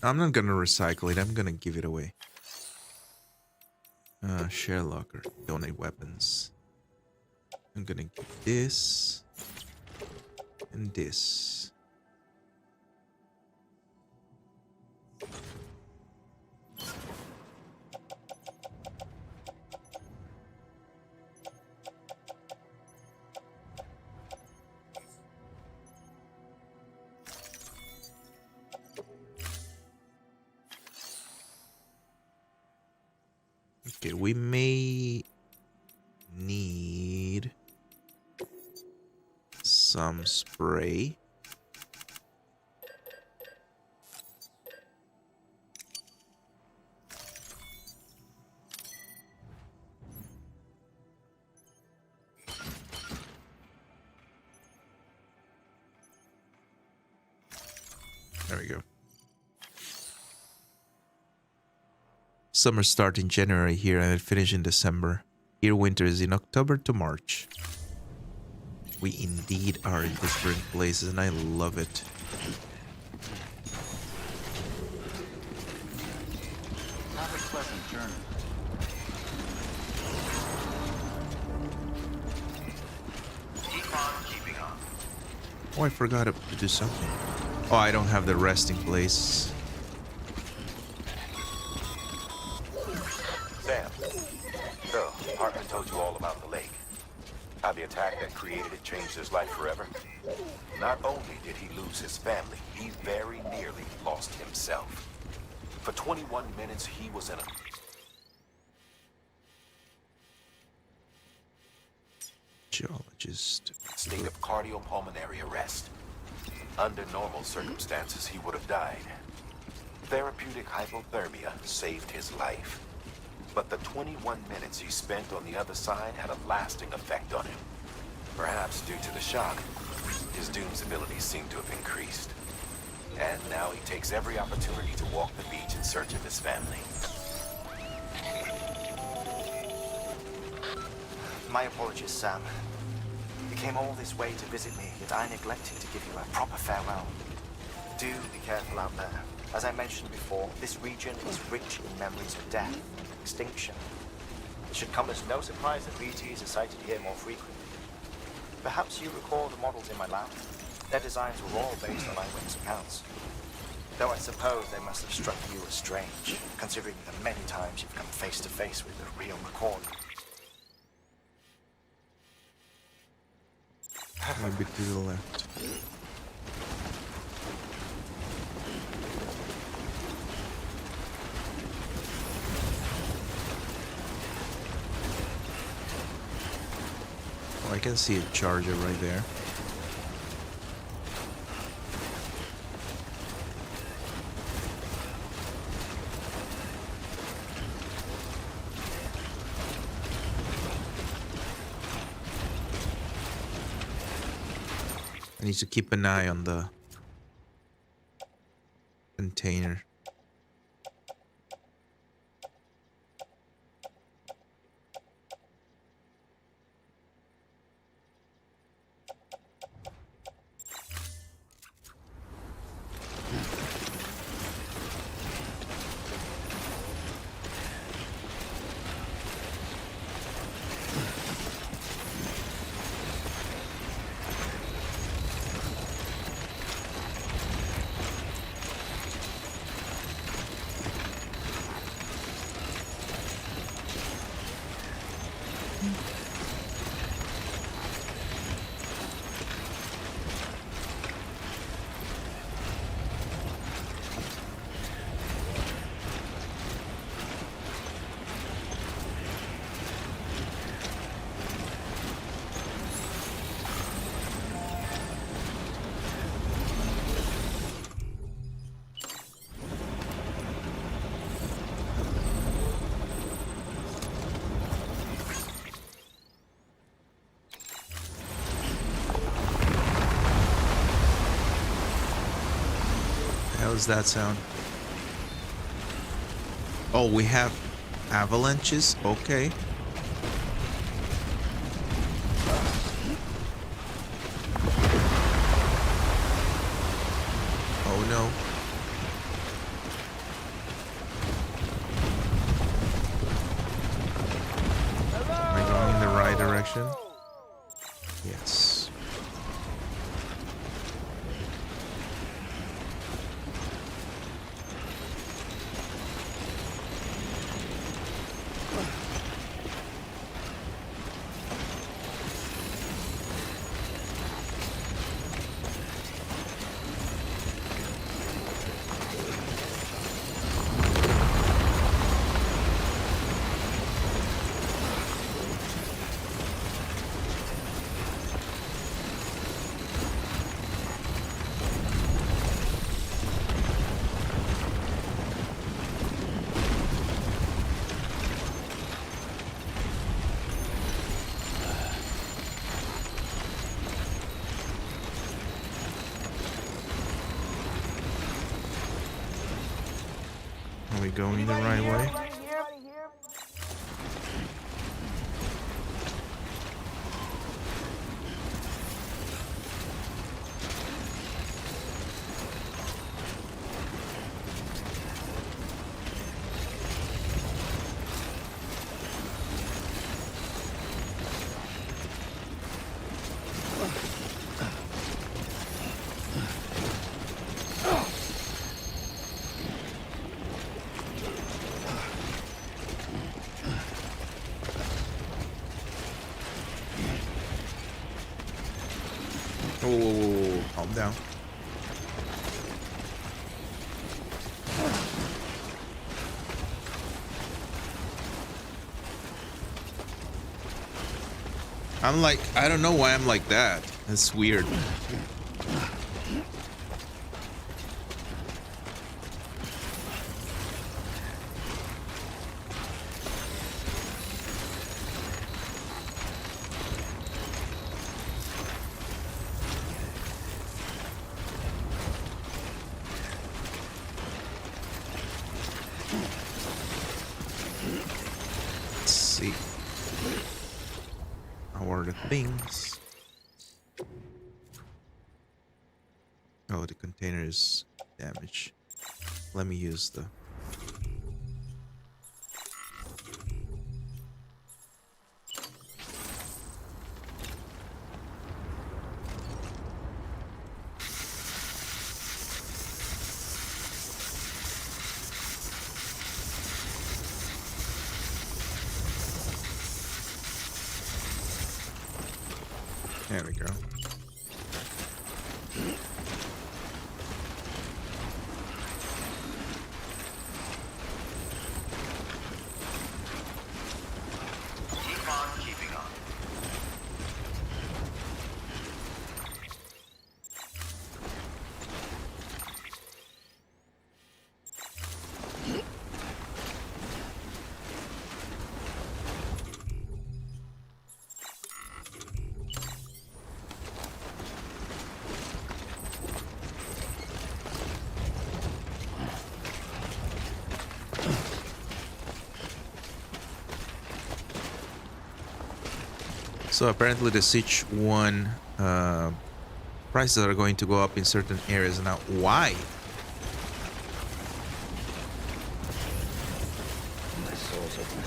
I'm not gonna recycle it. I'm gonna give it away. Share locker. Donate weapons. I'm gonna give this and this. Okay, we may need some spray. There we go. Summer start in January here and it finish in December. Here winter is in October to March. We indeed are in different places, and I love it. Have a pleasant journey. Keep on keeping on. Oh, I forgot to do something. Oh, I don't have the resting place. Sam, so Hartman told you all about the lake. How the attack that created it changed his life forever. Not only did he lose his family, he very nearly lost himself. For 21 minutes, he was in a Geologist. state of cardiopulmonary arrest. Under normal circumstances, he would have died. Therapeutic hypothermia saved his life. But the 21 minutes he spent on the other side had a lasting effect on him. Perhaps due to the shock, his Doom's abilities seem to have increased. And now he takes every opportunity to walk the beach in search of his family. My apologies, Sam. You came all this way to visit me, yet I neglected to give you a proper farewell. Do be careful out there. As I mentioned before, this region is rich in memories of death and extinction. It should come as no surprise that BTs are sighted here more frequently. Perhaps you recall the models in my lab? Their designs were all based on eyewitness accounts. Though I suppose they must have struck you as strange, considering the many times you've come face to face with the real McCord. Maybe to the left. Oh, I can see a charger right there. I need to keep an eye on the container. How does that sound? Oh, we have avalanches? Okay. Oh no. Am I going in the right direction? Yes. Are we going the right way? down. I'm like, I don't know why I'm like that. That's weird. Let's see. How are the things? Oh, the container is damaged. Let me use the... There we go. Keep on keeping on. So apparently the Siege 1 prices are going to go up in certain areas now. Why? My soul's open.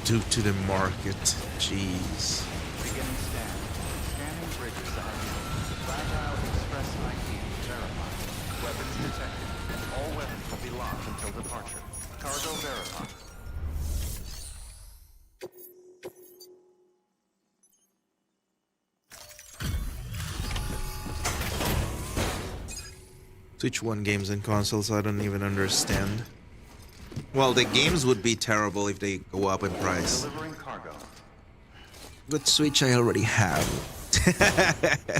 Due to the market. Jeez. Beginning scan. Scanning bridges ID. Fragile express ID verified. Weapons detected. All weapons will be locked until departure. Cargo verified. Switch 1 games and consoles, I don't even understand. Well, the games would be terrible if they go up in price. Delivering cargo. But Switch I already have.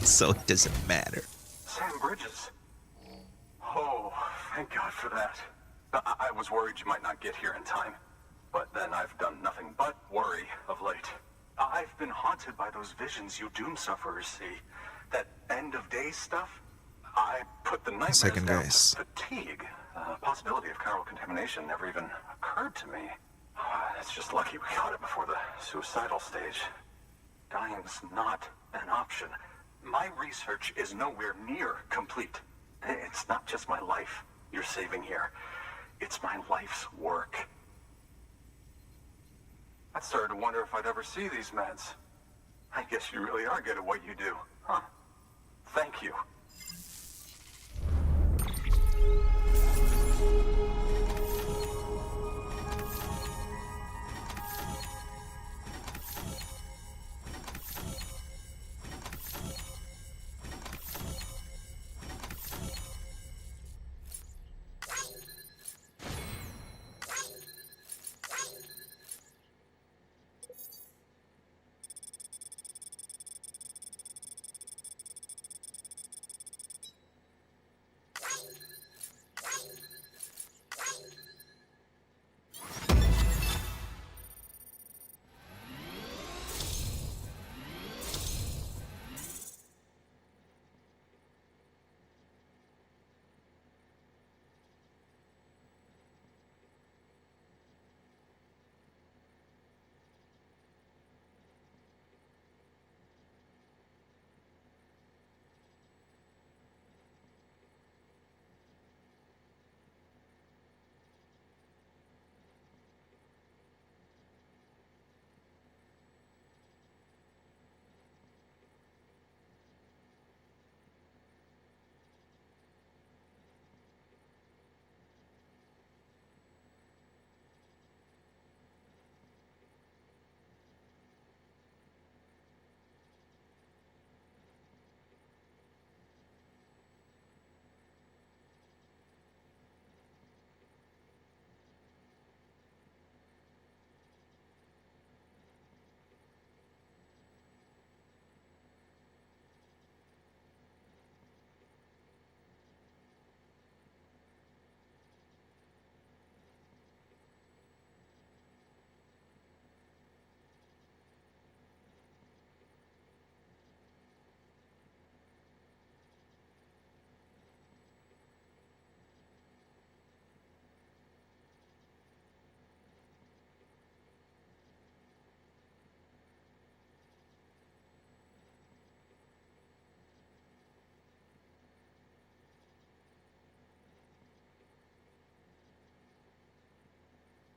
So it doesn't matter. Sam Bridges. Oh, thank God for that. I was worried you might not get here in time. But then I've done nothing but worry of late. I've been haunted by those visions you doom sufferers see. That end of day stuff. I put the nightmares Second, down guys. to fatigue. Possibility of chiral contamination never even occurred to me. It's just lucky we caught it before the suicidal stage. Dying's not an option. My research is nowhere near complete. It's not just my life you're saving here. It's my life's work. I started to wonder if I'd ever see these meds. I guess you really are good at what you do, huh? Thank you.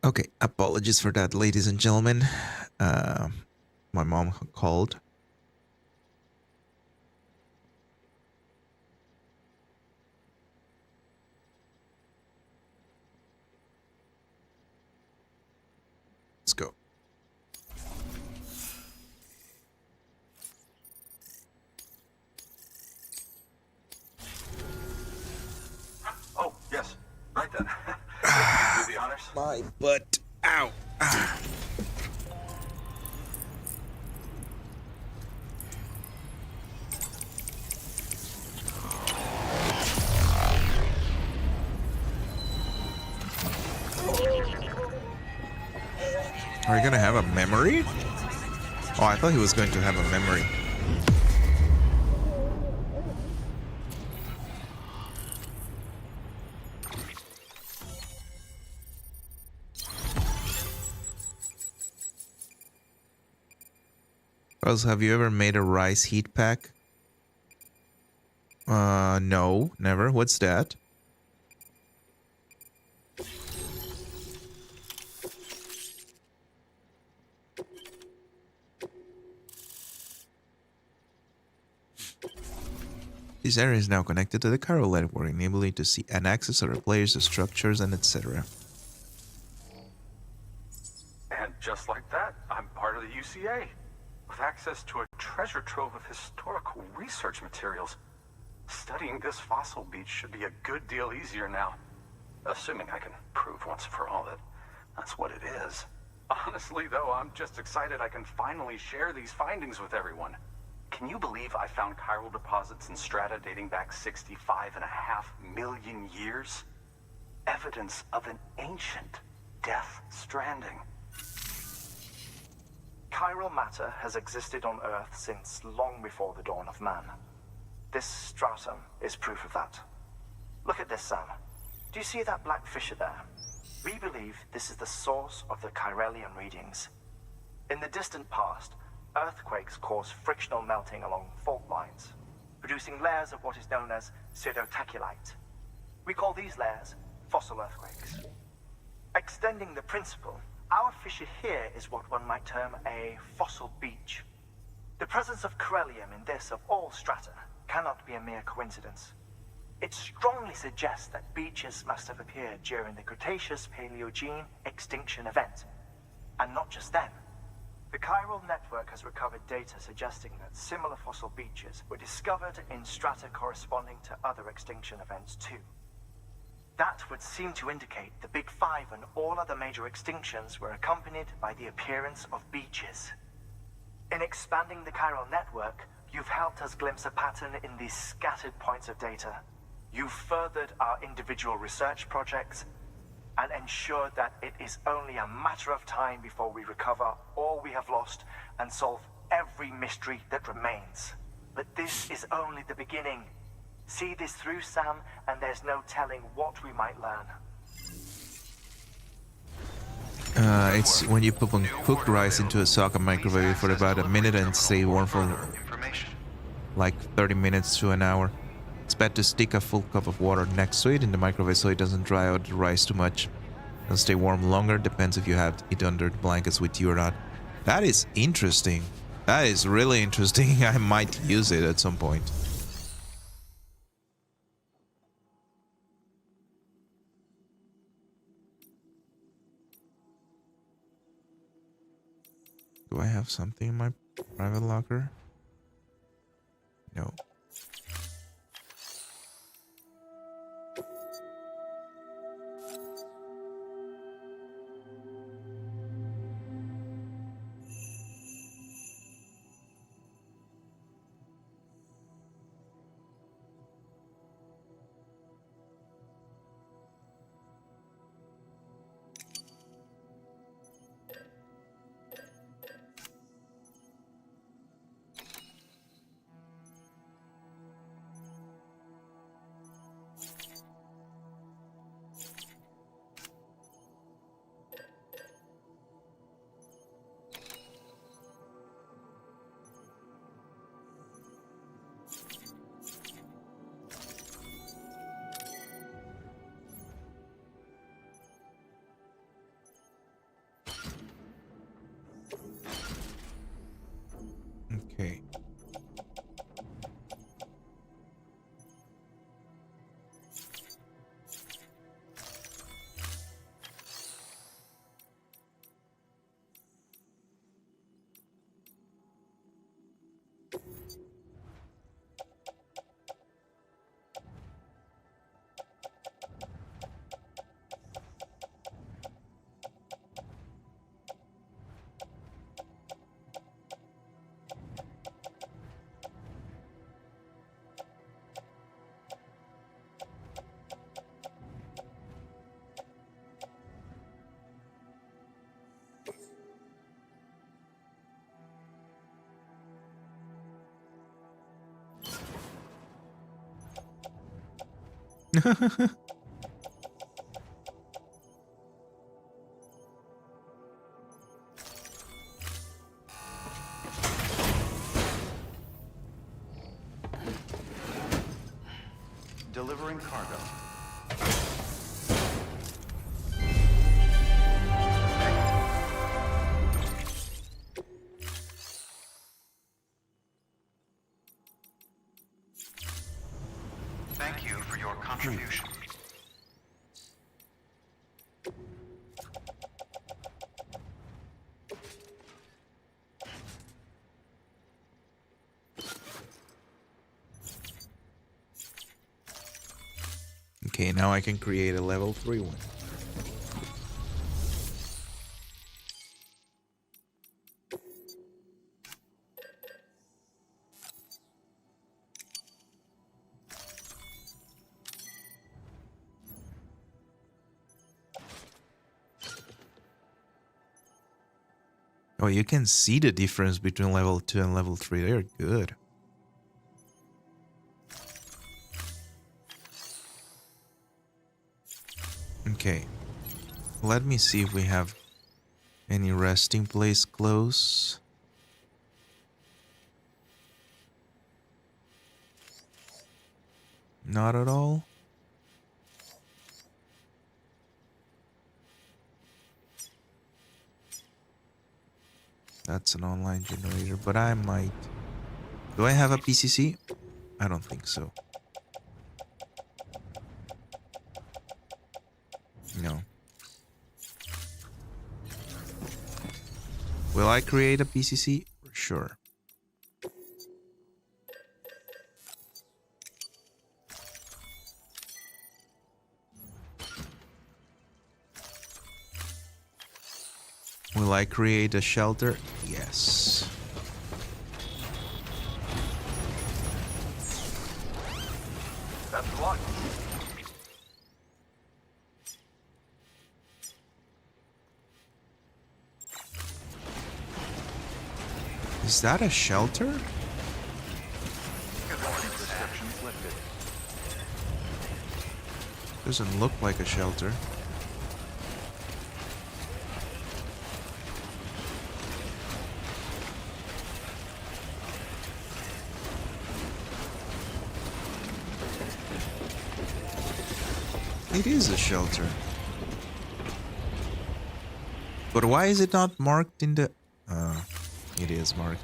Okay, apologies for that, ladies and gentlemen. My mom called. Let's go. Oh, yes. Right then. Do the honors. My butt. Ow. Are you gonna have a memory? Oh, I thought he was going to have a memory. Charles, have you ever made a rice heat pack? No, never. What's that? This area is now connected to the Carol network, enabling you to see and access other players, the structures, and etc. And just like that, I'm part of the UCA, with access to a treasure trove of historical research materials. Studying this fossil beach should be a good deal easier now. Assuming I can prove once for all that that's what it is. Honestly, though, I'm just excited I can finally share these findings with everyone. Can you believe I found chiral deposits in strata dating back 65.5 million years? Evidence of an ancient Death Stranding. Chiral matter has existed on Earth since long before the dawn of man. This stratum is proof of that. Look at this, Sam. Do you see that black fissure there? We believe this is the source of the Chiralian readings. In the distant past, earthquakes caused frictional melting along fault lines, producing layers of what is known as pseudotaculite. We call these layers fossil earthquakes. Extending the principle, our fissure here is what one might term a fossil beach. The presence of corellium in this of all strata cannot be a mere coincidence. It strongly suggests that beaches must have appeared during the Cretaceous-Paleogene extinction event. And not just then. The chiral network has recovered data suggesting that similar fossil beaches were discovered in strata corresponding to other extinction events too. That would seem to indicate the Big Five and all other major extinctions were accompanied by the appearance of beaches. In expanding the chiral network, you've helped us glimpse a pattern in these scattered points of data. You've furthered our individual research projects and ensured that it is only a matter of time before we recover all we have lost and solve every mystery that remains. But this is only the beginning. See this through, Sam, and there's no telling what we might learn. It's when you put cooked rice into a socket microwave for about a minute and stay warm for like 30 minutes to an hour. It's best to stick a full cup of water next to it in the microwave so it doesn't dry out the rice too much. It'll stay warm longer, depends if you have it under the blankets with you or not. That is interesting. That is really interesting. I might use it at some point. Do I have something in my private locker? No. Delivering cargo. Thank you for your contribution. Okay, now I can create a level 3 one. Oh, you can see the difference between level 2 and level 3. They're good. Okay. Let me see if we have any resting place close. Not at all. That's an online generator, but I might... Do I have a PCC? I don't think so. No. Will I create a PCC? For sure. Will I create a shelter? Yes. That's blocked. Is that a shelter? Good morning. Restrictions lifted. Doesn't look like a shelter. It is a shelter. But why is it not marked in the... it is marked.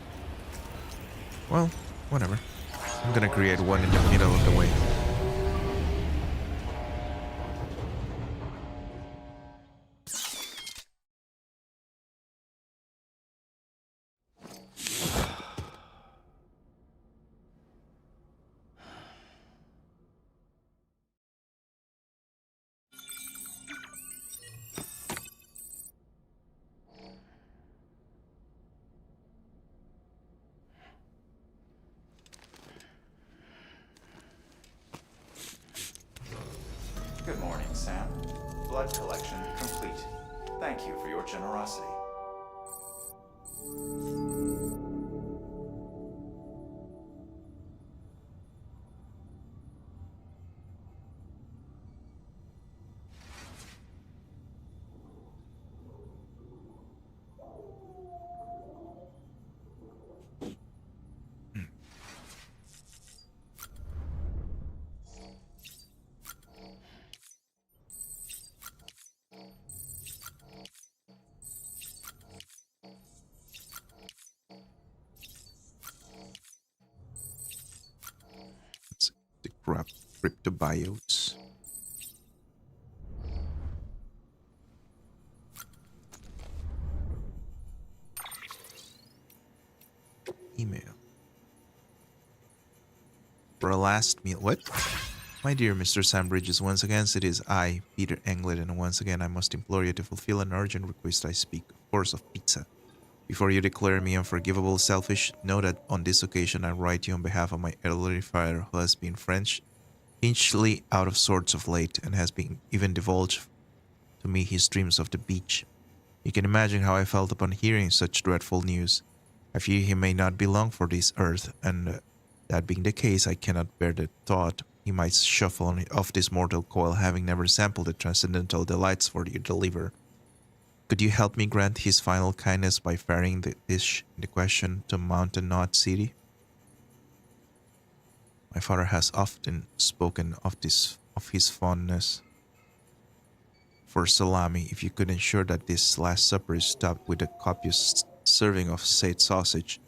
Well, whatever. I'm gonna create one in the middle of the way. Good morning, Sam. Blood collection complete. Thank you for your generosity. Let's decrypt cryptobiotes. Email. For a last meal. What? My dear Mr. Sam Bridges, once again it is I, Peter Englet, and once again I must implore you to fulfill an urgent request. I speak, of course, of pizza. Before you declare me unforgivable, selfish, know that on this occasion I write you on behalf of my elderly father, who has been strangely out of sorts of late, and has been even divulged to me his dreams of the beach. You can imagine how I felt upon hearing such dreadful news. I fear he may not be long for this earth, and that being the case, I cannot bear the thought he might shuffle off this mortal coil, having never sampled the transcendental delights for you deliver. Could you help me grant his final kindness by ferrying the dish in the question to Mountain Knot City? My father has often spoken of his fondness for salami. If you could ensure that this last supper is topped with a copious serving of said sausage,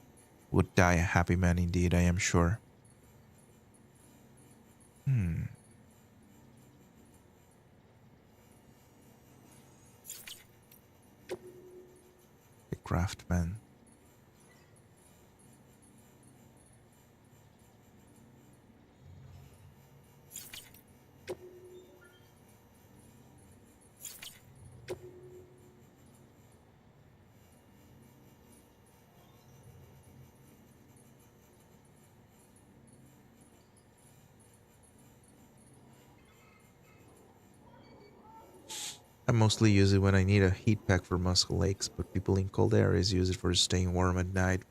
would die a happy man indeed, I am sure. The craftsman. I mostly use it when I need a heat pack for muscle aches, but people in cold areas use it for staying warm at night.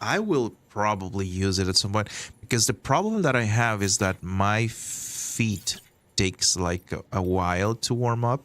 I will probably use it at some point, because the problem that I have is that my feet takes like a while to warm up.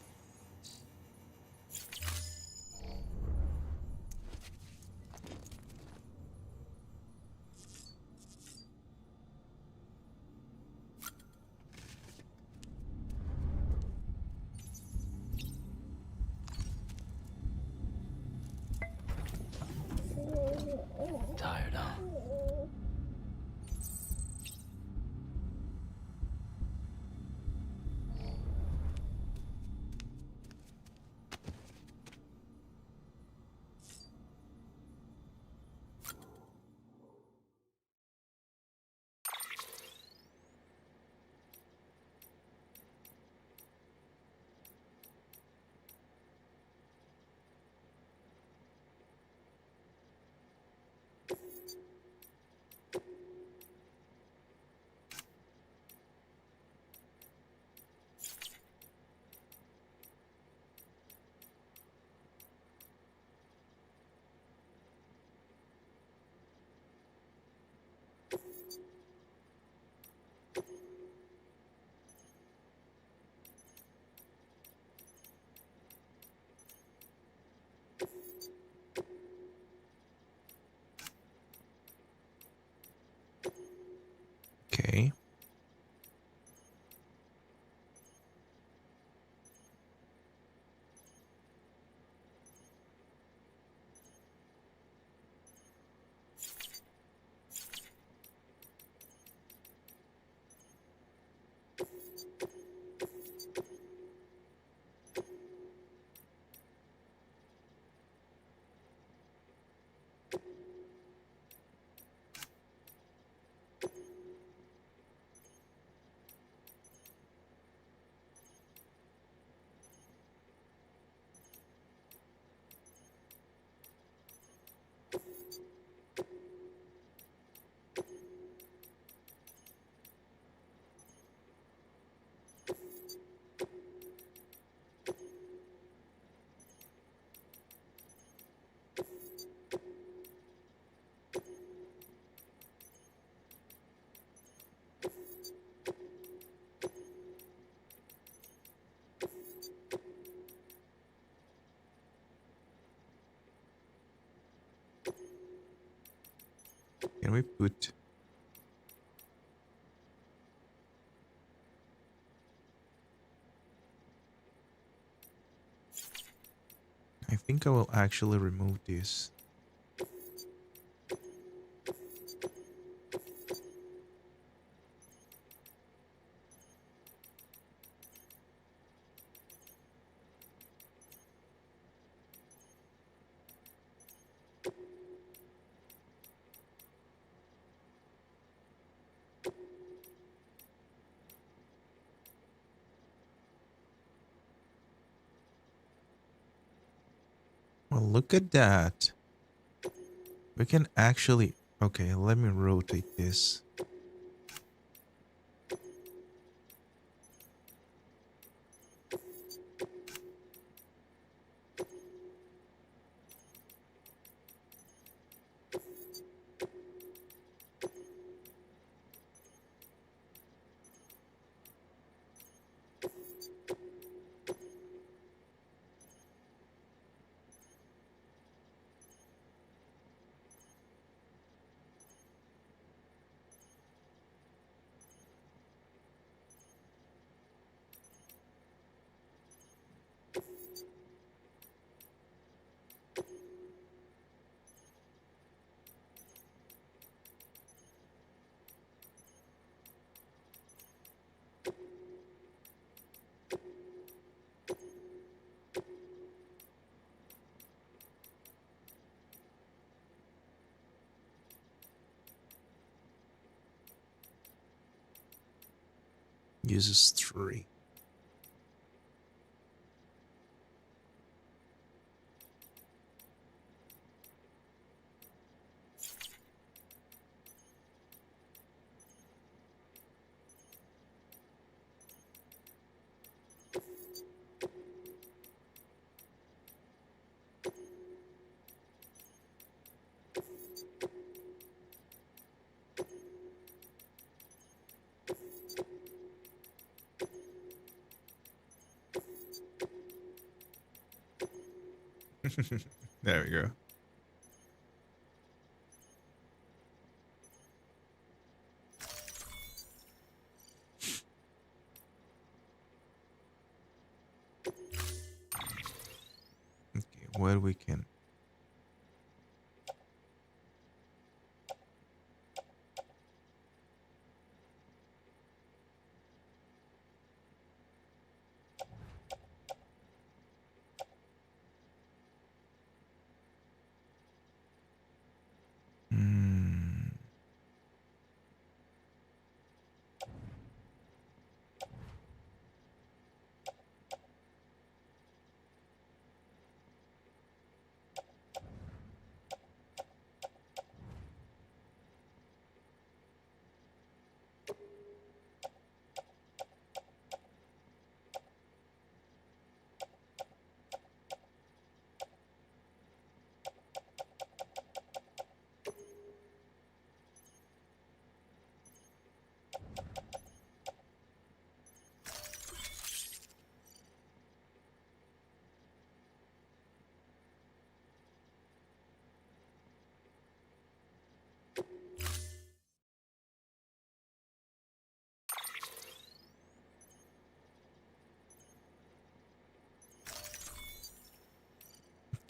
Tired, huh? Okay. Can we put... I think I will actually remove this. Well, look at that. We can actually... Okay, let me rotate this. uses 3. There we go. Okay, well, we can.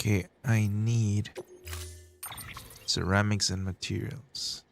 Okay, I need ceramics and materials.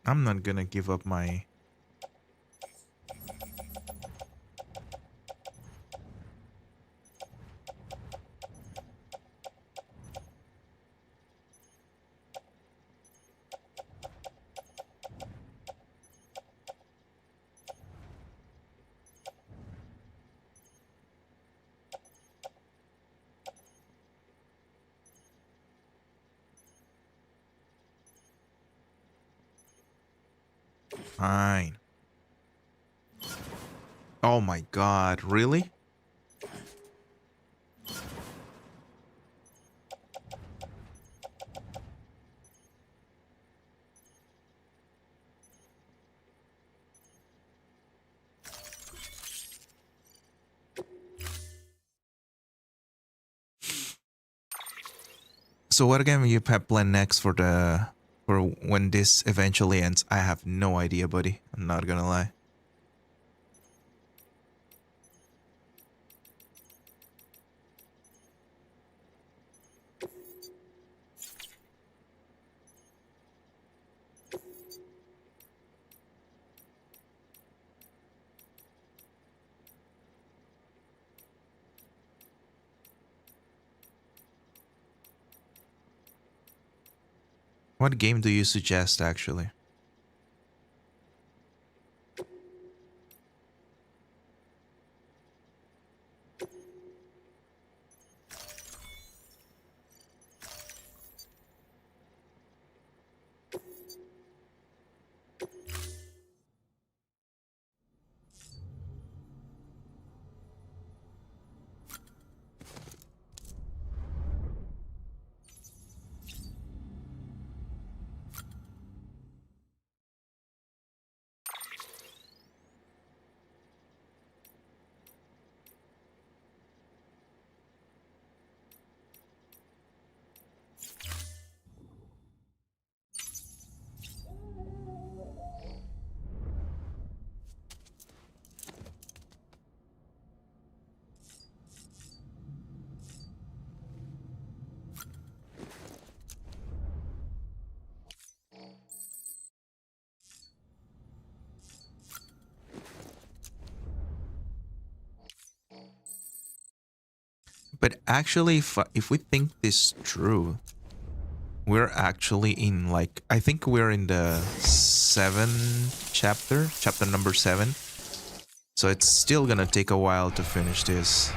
I'm not gonna give up my... Fine. Oh my god, really? So what game you have planned next for when this eventually ends? I have no idea, buddy. I'm not gonna lie. What game do you suggest, actually? But actually, if we think this true, we're actually in, like, I think we're in the chapter number 7. So it's still gonna take a while to finish this.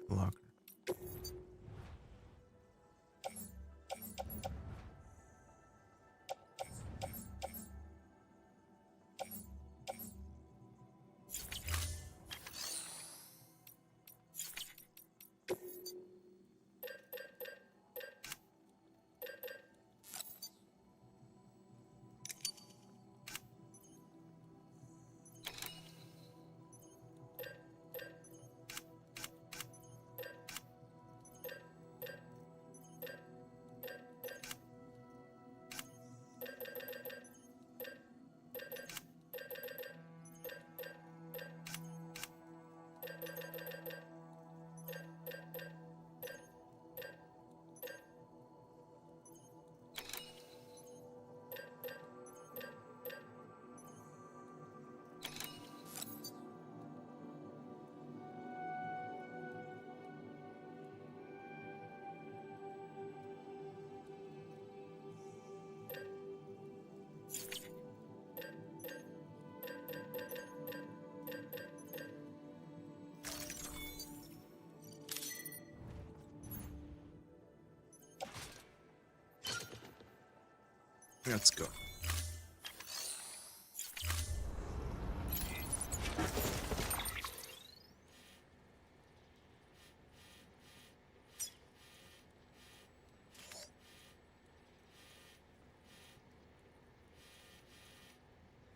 Locker. Let's go.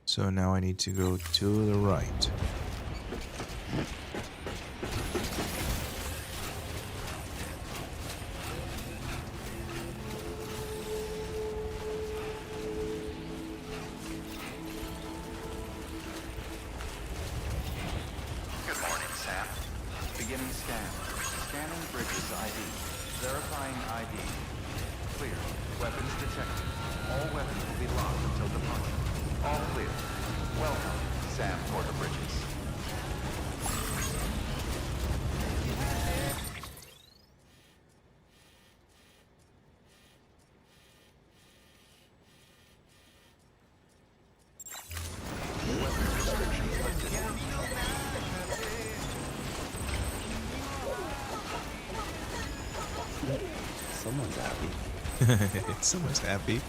So now I need to go to the right. Verifying ID. Clear. Weapons detected. All weapons will be locked until departure. All clear. Welcome, Sam Porter Bridges. Someone's happy. Someone's happy.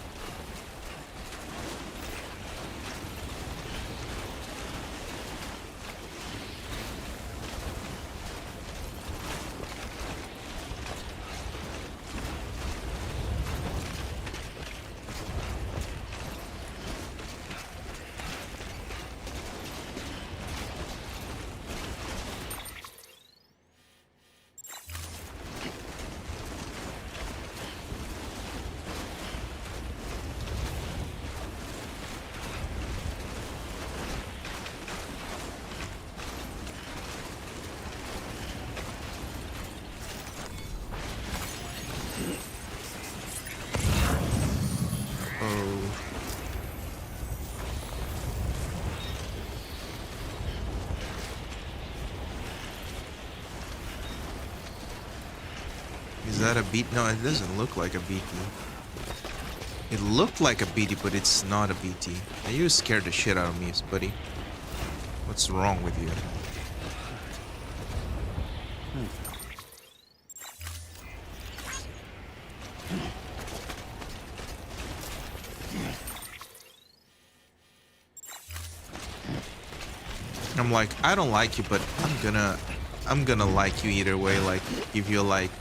Is that a beat? No, it doesn't look like a BT. It looked like a BT, but it's not a BT. Now you scared the shit out of me, buddy. What's wrong with you? I'm like, I don't like you, but I'm gonna like you either way, like give you a like.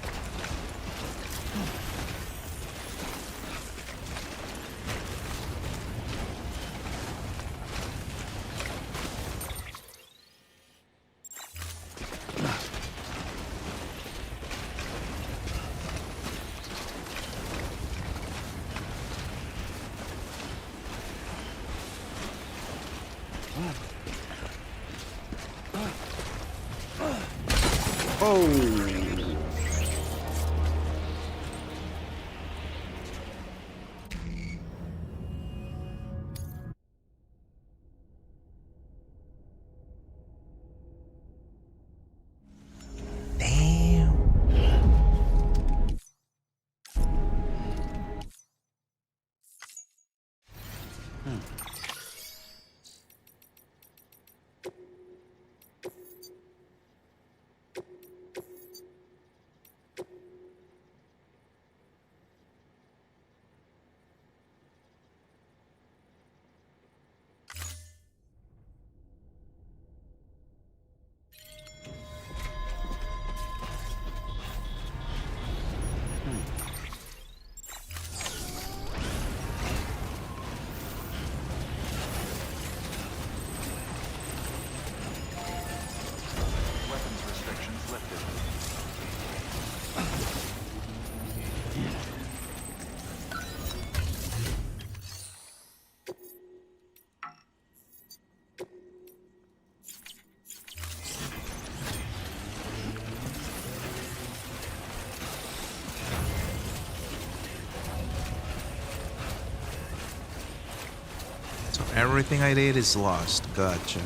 So everything I did is lost. Gotcha.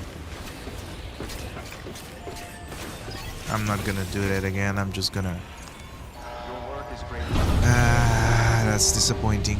I'm not gonna do that again. I'm just gonna... Your work is great. Ah, that's disappointing.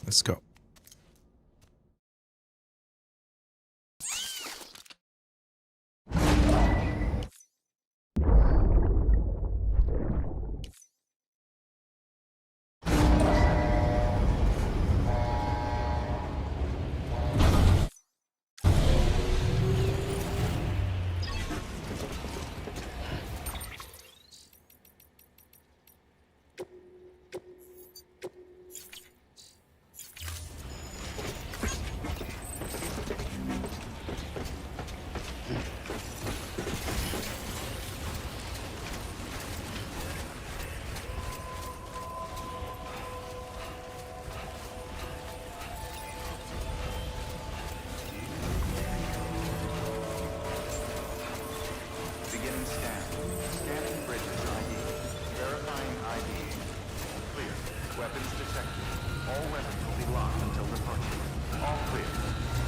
Let's go. Beginning scan. Scanning bridges ID. Verifying ID. Clear. Weapons detected. All weapons will be locked until departure. All clear.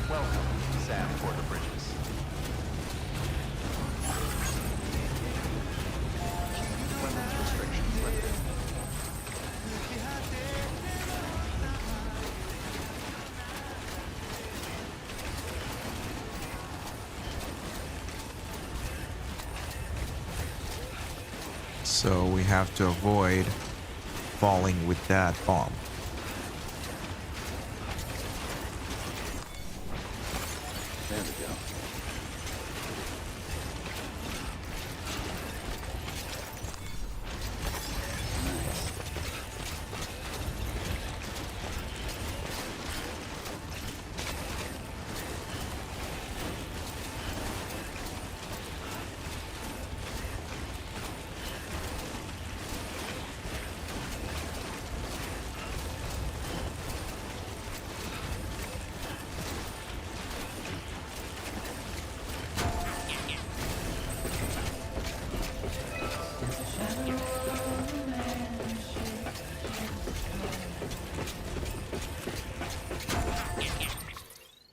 Welcome, Sam Porter Bridges. Weapons restrictions lifted. So we have to avoid falling with that bomb. There we go.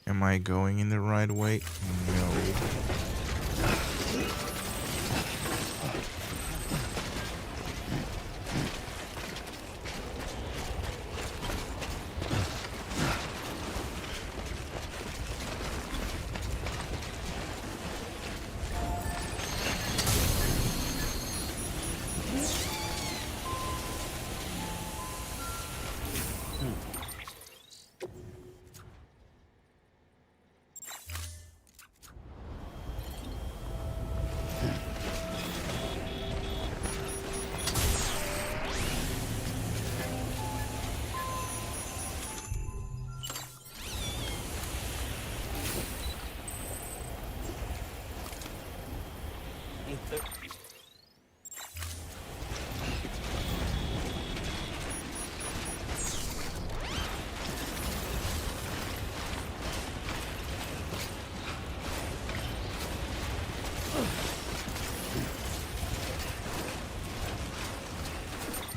Am I going in the right way? No.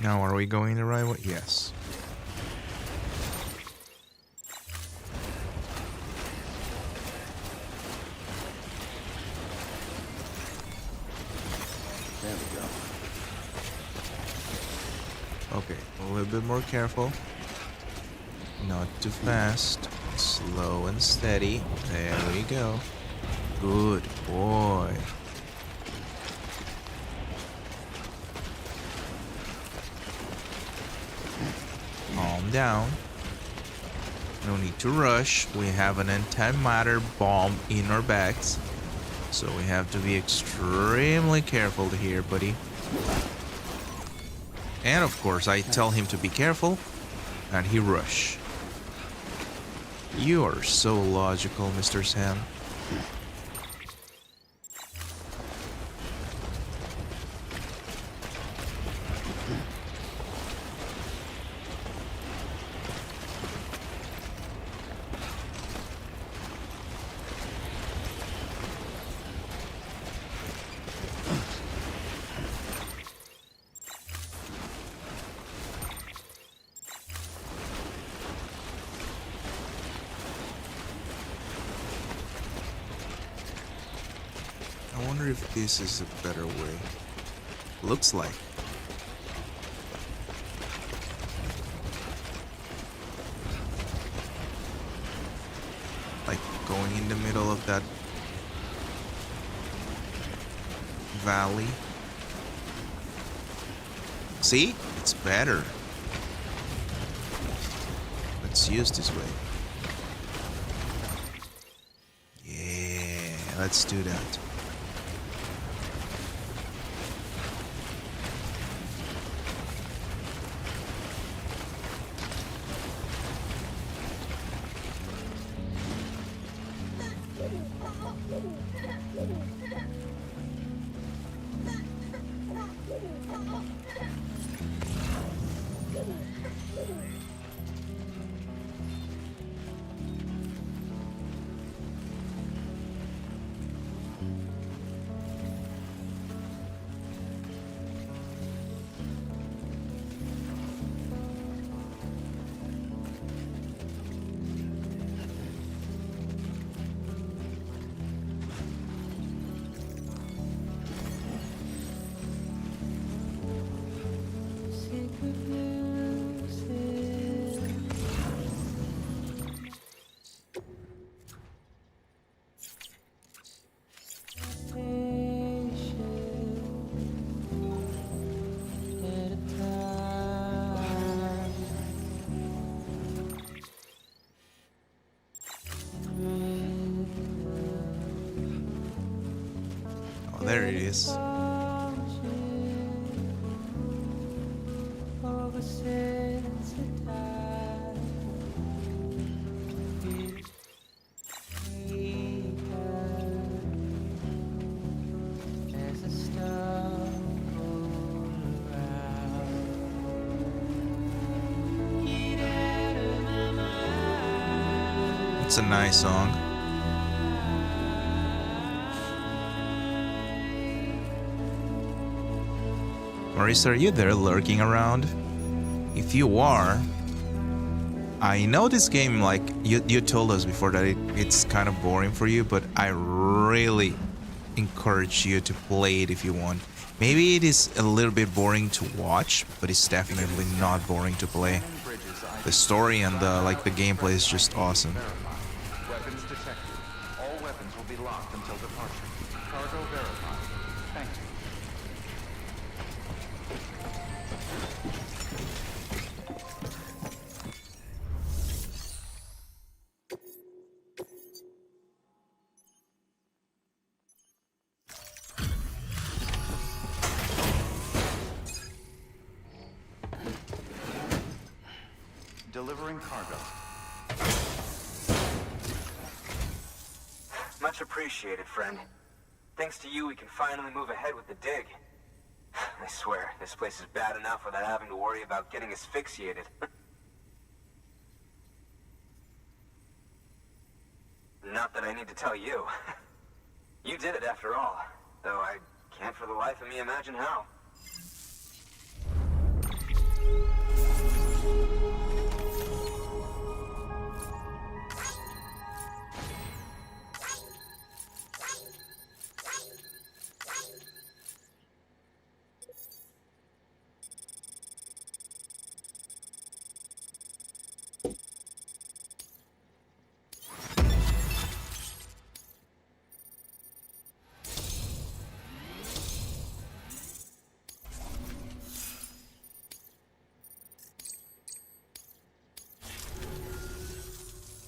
Now, are we going the right way? Yes. There we go. Okay, a little bit more careful. Not too fast. Slow and steady. There we go. Good boy. Calm down. No need to rush. We have an antimatter bomb in our backs, so we have to be extremely careful here, buddy. And of course, I tell him to be careful, and he rush. You are so logical, Mr. Sam. I wonder if this is a better way. Looks like. going in the middle of that valley. See? It's better. Let's use this way. Yeah, let's do that. There it is. It's a nice song. Maurice, are you there lurking around? If you are, I know this game, like, you told us before that it's kind of boring for you, but I really encourage you to play it if you want. Maybe it is a little bit boring to watch, but it's definitely not boring to play. The story and the gameplay is just awesome. Weapons detected. All weapons will be locked until departure. Cargo verified. Thank you. Delivering cargo. Much appreciated, friend. Thanks to you, we can finally move ahead with the dig. I swear, this place is bad enough without having to worry about getting asphyxiated. Not that I need to tell you. You did it after all, though I can't for the life of me imagine how.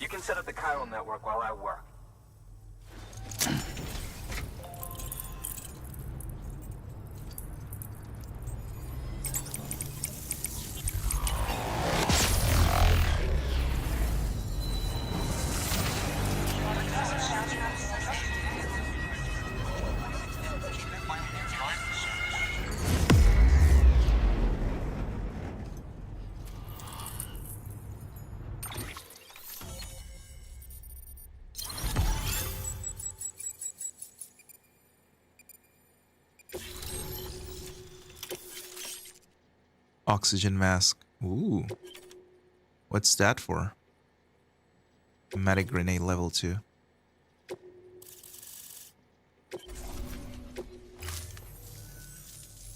You can set up the chiral network while I work. Oxygen mask. Ooh. What's that for? Medic grenade level 2.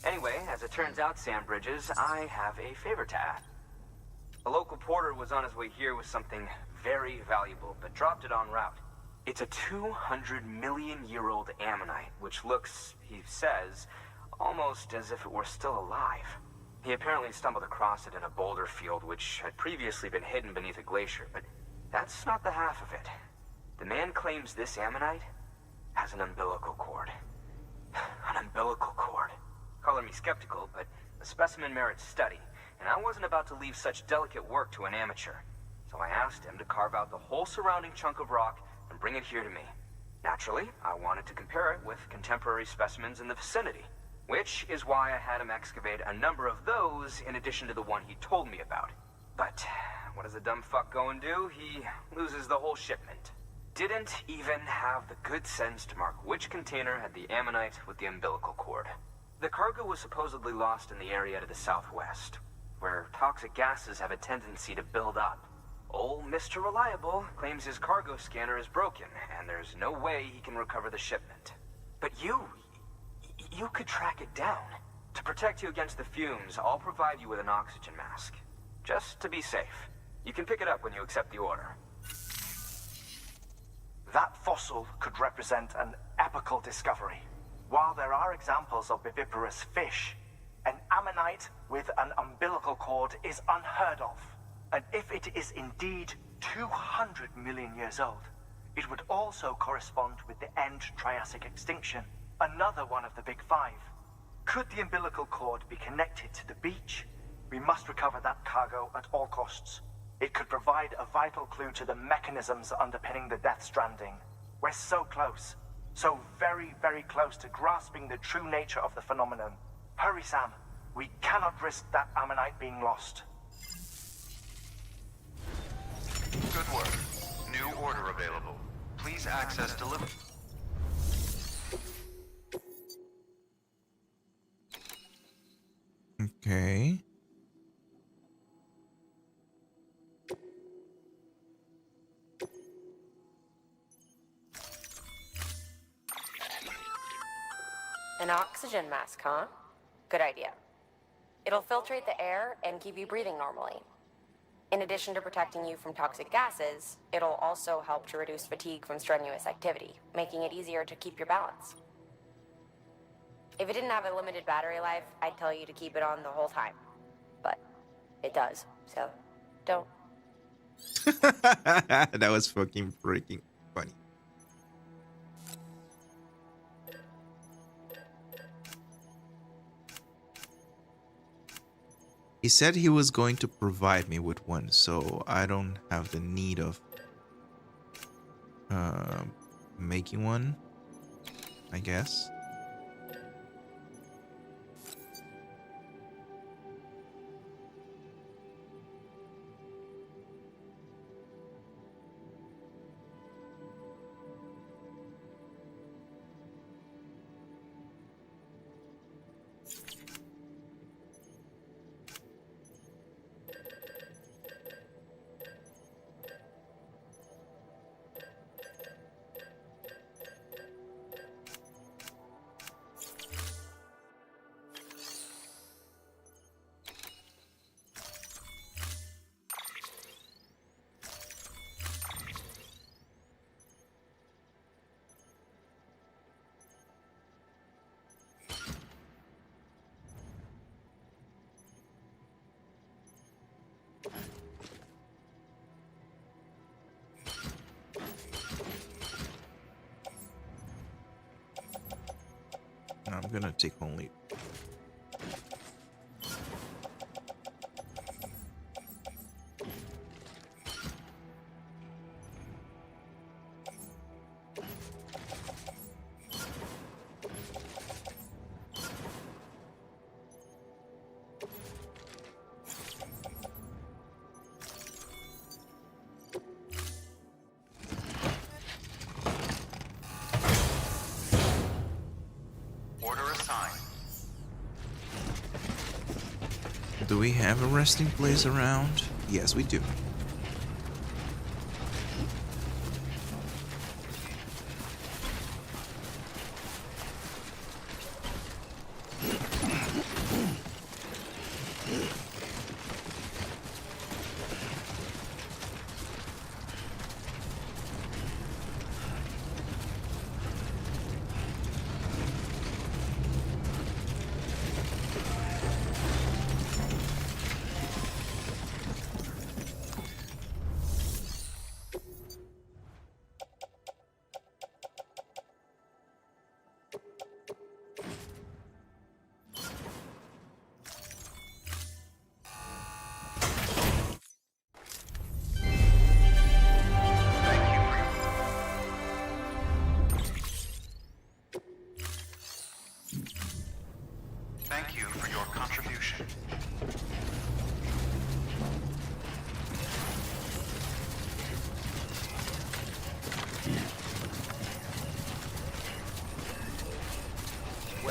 Anyway, as it turns out, Sam Bridges, I have a favor to ask. A local porter was on his way here with something very valuable, but dropped it en route. It's a 200-million-year-old ammonite, which looks, he says, almost as if it were still alive. He apparently stumbled across it in a boulder field which had previously been hidden beneath a glacier, but that's not the half of it. The man claims this ammonite has an umbilical cord. An umbilical cord. Color me skeptical, but the specimen merits study, and I wasn't about to leave such delicate work to an amateur. So I asked him to carve out the whole surrounding chunk of rock and bring it here to me. Naturally, I wanted to compare it with contemporary specimens in the vicinity, which is why I had him excavate a number of those in addition to the one he told me about. But what does a dumb fuck go and do? He loses the whole shipment. Didn't even have the good sense to mark which container had the ammonite with the umbilical cord. The cargo was supposedly lost in the area to the southwest, where toxic gases have a tendency to build up. Old Mr. Reliable claims his cargo scanner is broken, and there's no way he can recover the shipment. But you could track it down. To protect you against the fumes, I'll provide you with an oxygen mask. Just to be safe. You can pick it up when you accept the order. That fossil could represent an epical discovery. While there are examples of viviparous fish, an ammonite with an umbilical cord is unheard of. And if it is indeed 200 million years old, it would also correspond with the end Triassic extinction, another one of the big five. Could the umbilical cord be connected to the beach? We must recover that cargo at all costs. It could provide a vital clue to the mechanisms underpinning the Death Stranding. We're so close. So very, very close to grasping the true nature of the phenomenon. Hurry, Sam. We cannot risk that ammonite being lost. Good work. New order available. Please access delivery. Okay. An oxygen mask, huh? Good idea. It'll filtrate the air and keep you breathing normally. In addition to protecting you from toxic gases, it'll also help to reduce fatigue from strenuous activity, making it easier to keep your balance. If it didn't have a limited battery life, I'd tell you to keep it on the whole time. But it does, so don't. That was fucking freaking funny. He said he was going to provide me with one, so I don't have the need of making one, I guess. I'm gonna take only. Do we have a resting place around? Yes, we do.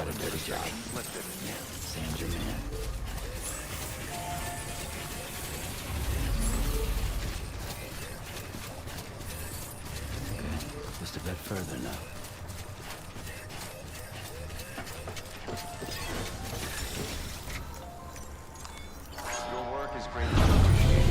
got a dirty job. Yeah, Sam's your man. Okay, just a bit further now. Your work is greatly appreciated.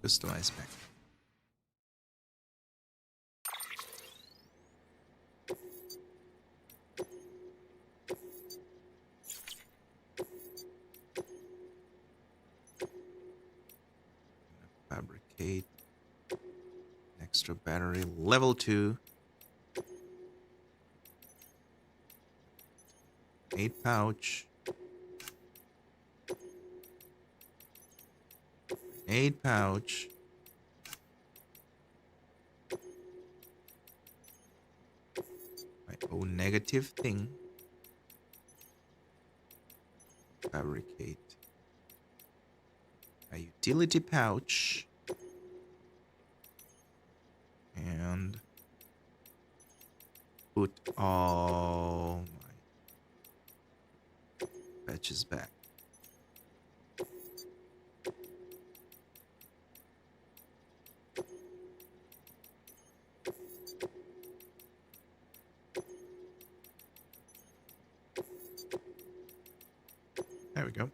Customize back. Fabricate extra battery level 2. 8 pouch. 8 pouch. My own negative thing. Fabricate a utility pouch. And put all my patches back. There we go.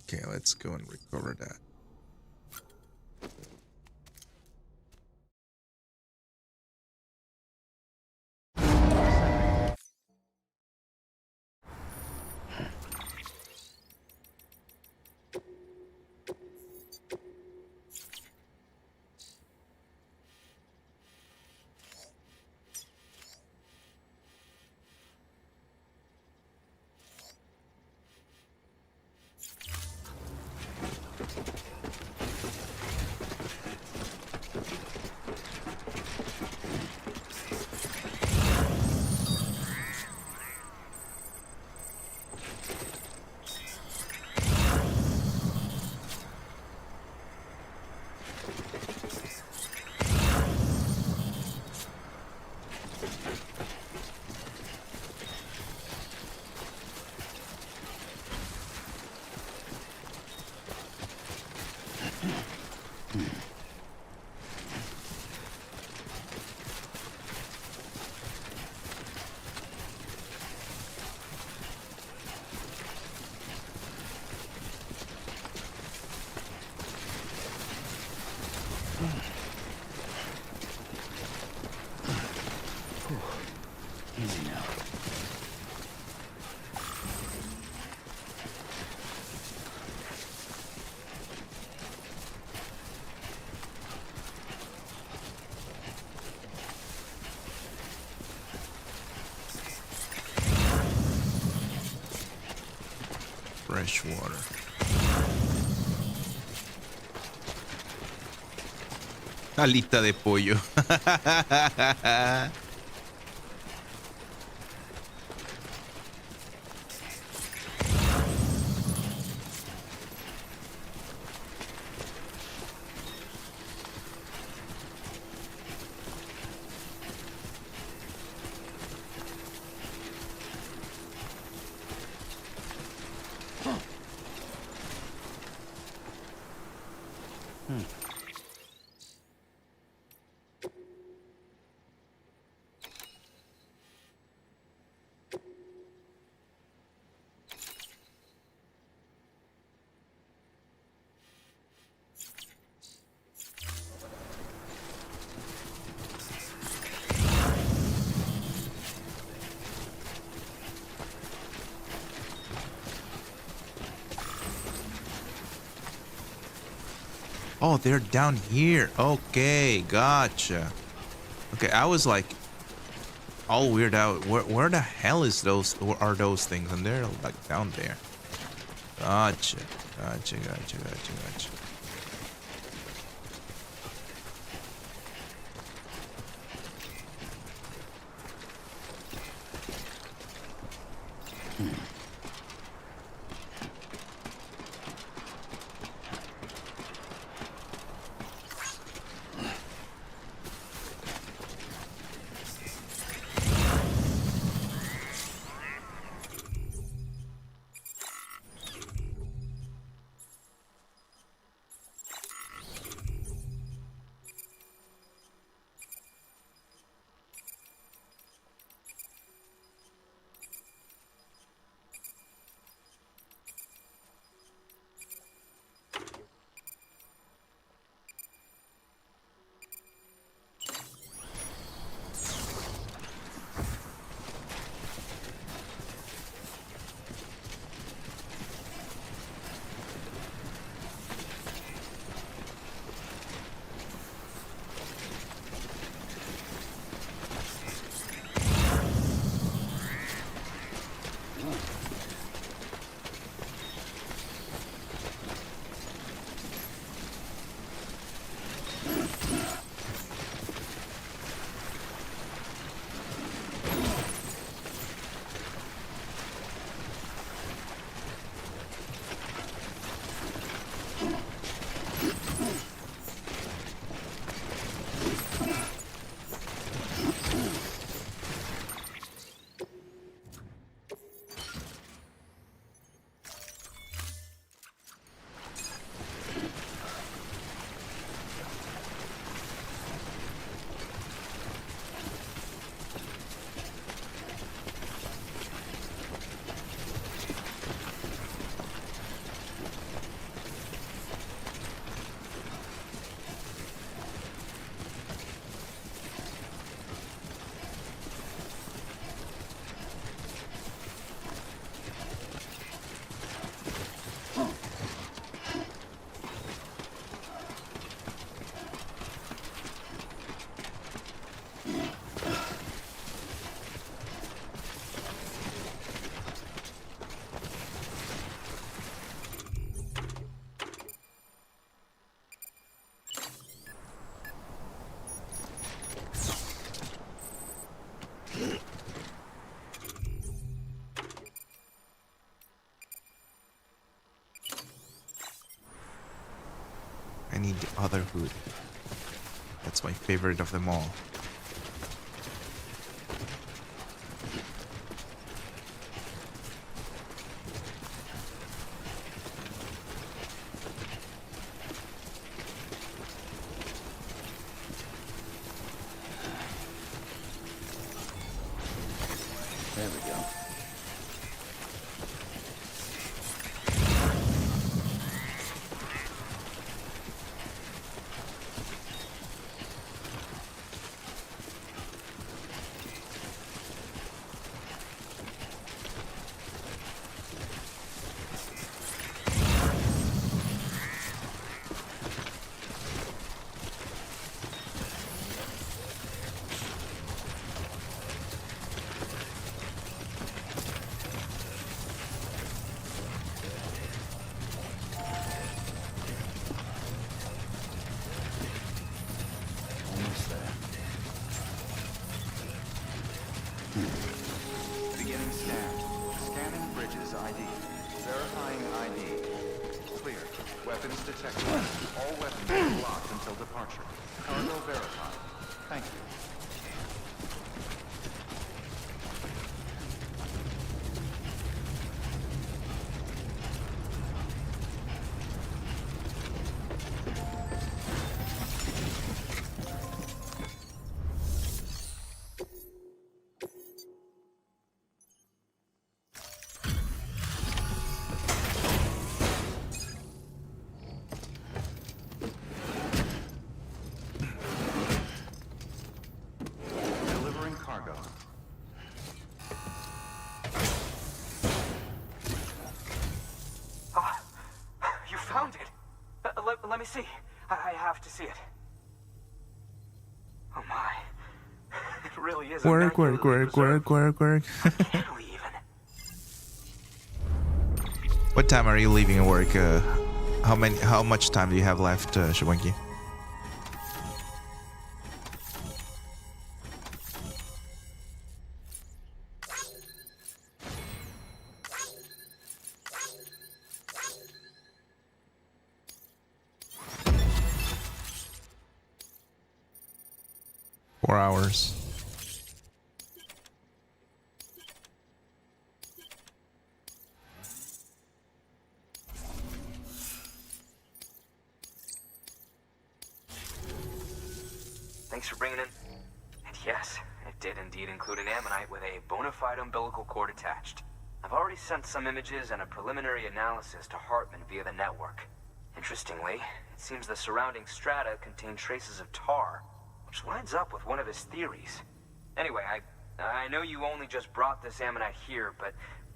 Okay, let's go and recover that. fresh water. Alita de pollo. Oh, they're down here. Okay, gotcha. Okay, I was like all weird out. Where the hell is are those things? And they're like down there. Gotcha. Gotcha. I need the other hood. That's my favorite of them all. There we go. Weapons detected. All weapons will be locked until departure. Cargo verified. Thank you. Delivering cargo. Ah, you found it. Let me see. I have to see it. Oh my. It really is. Work. Can't we even? What time are you leaving work? How much time do you have left, Shabanki? Hours. Thanks for bringing in. And yes, it did indeed include an ammonite with a bona fide umbilical cord attached. I've already sent some images and a preliminary analysis to Hartman via the network. Interestingly, it seems the surrounding strata contain traces of tar, which lines up with one of his theories. Anyway, I know you only just brought this ammonite here, but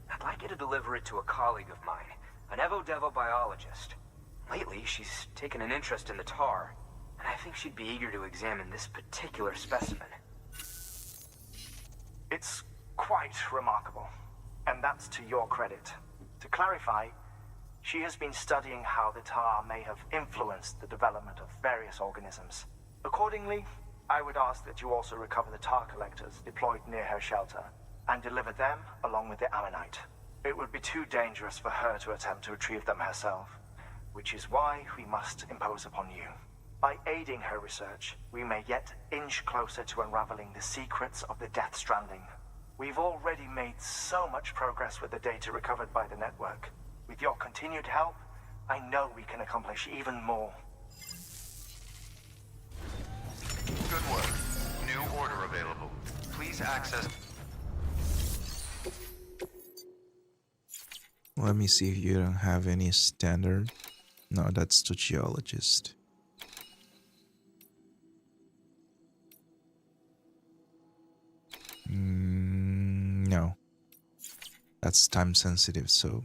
I'd like you to deliver it to a colleague of mine, an Evo-Devo biologist. Lately, she's taken an interest in the tar, and I think she'd be eager to examine this particular specimen. It's quite remarkable, and that's to your credit. To clarify, she has been studying how the tar may have influenced the development of various organisms. Accordingly, I would ask that you also recover the tar collectors deployed near her shelter and deliver them along with the ammonite. It would be too dangerous for her to attempt to retrieve them herself, which is why we must impose upon you. By aiding her research, we may yet inch closer to unraveling the secrets of the Death Stranding. We've already made so much progress with the data recovered by the network. With your continued help, I know we can accomplish even more. Good work. New order available. Please access... Let me see if you don't have any standard. No, that's the geologist. No. That's time sensitive, so...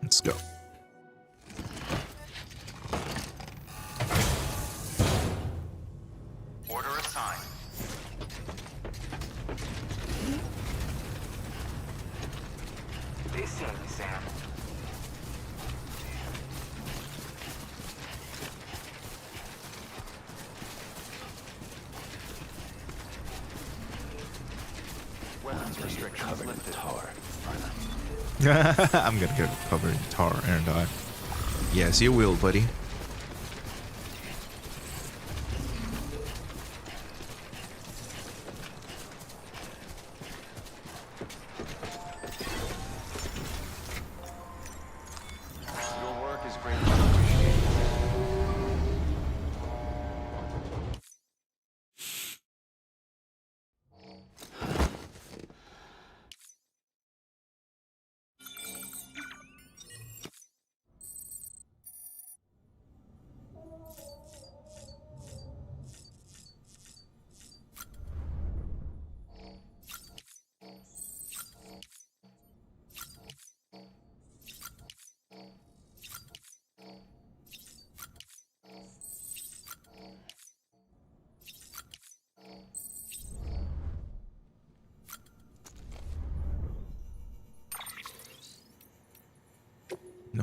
Let's go. Order assigned. They see me, Sam. Weapons restrictions Covered in lifted. tar. I'm gonna get covered in tar and die. Yes, you will, buddy.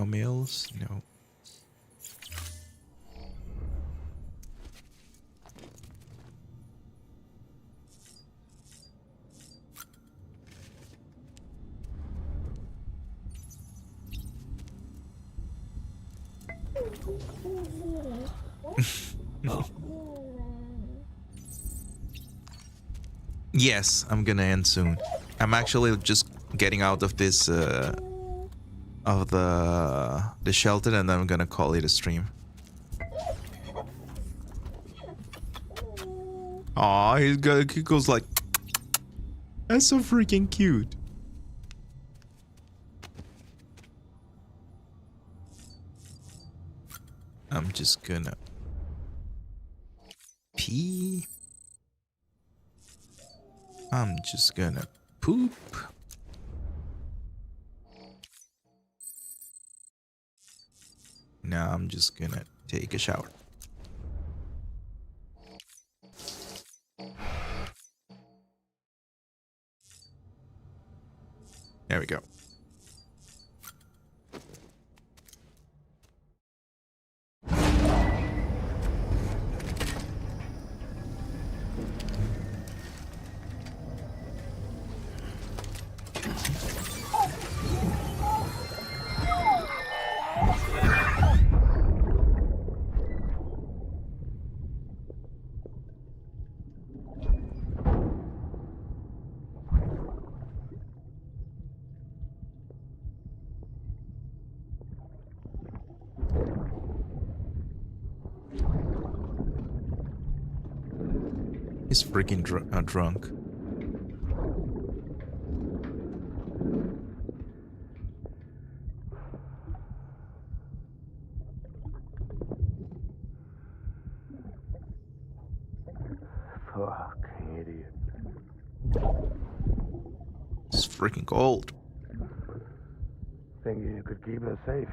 No meals? No. Yes, I'm gonna end soon. I'm actually just getting out of this of the shelter, and I'm gonna call it a stream. Aw, he goes like, that's so freaking cute. I'm just gonna pee. I'm just gonna poop. Now I'm just gonna take a shower. There we go. He's freaking drunk. Fuck, idiot. It's freaking cold. Thinking you could keep us safe.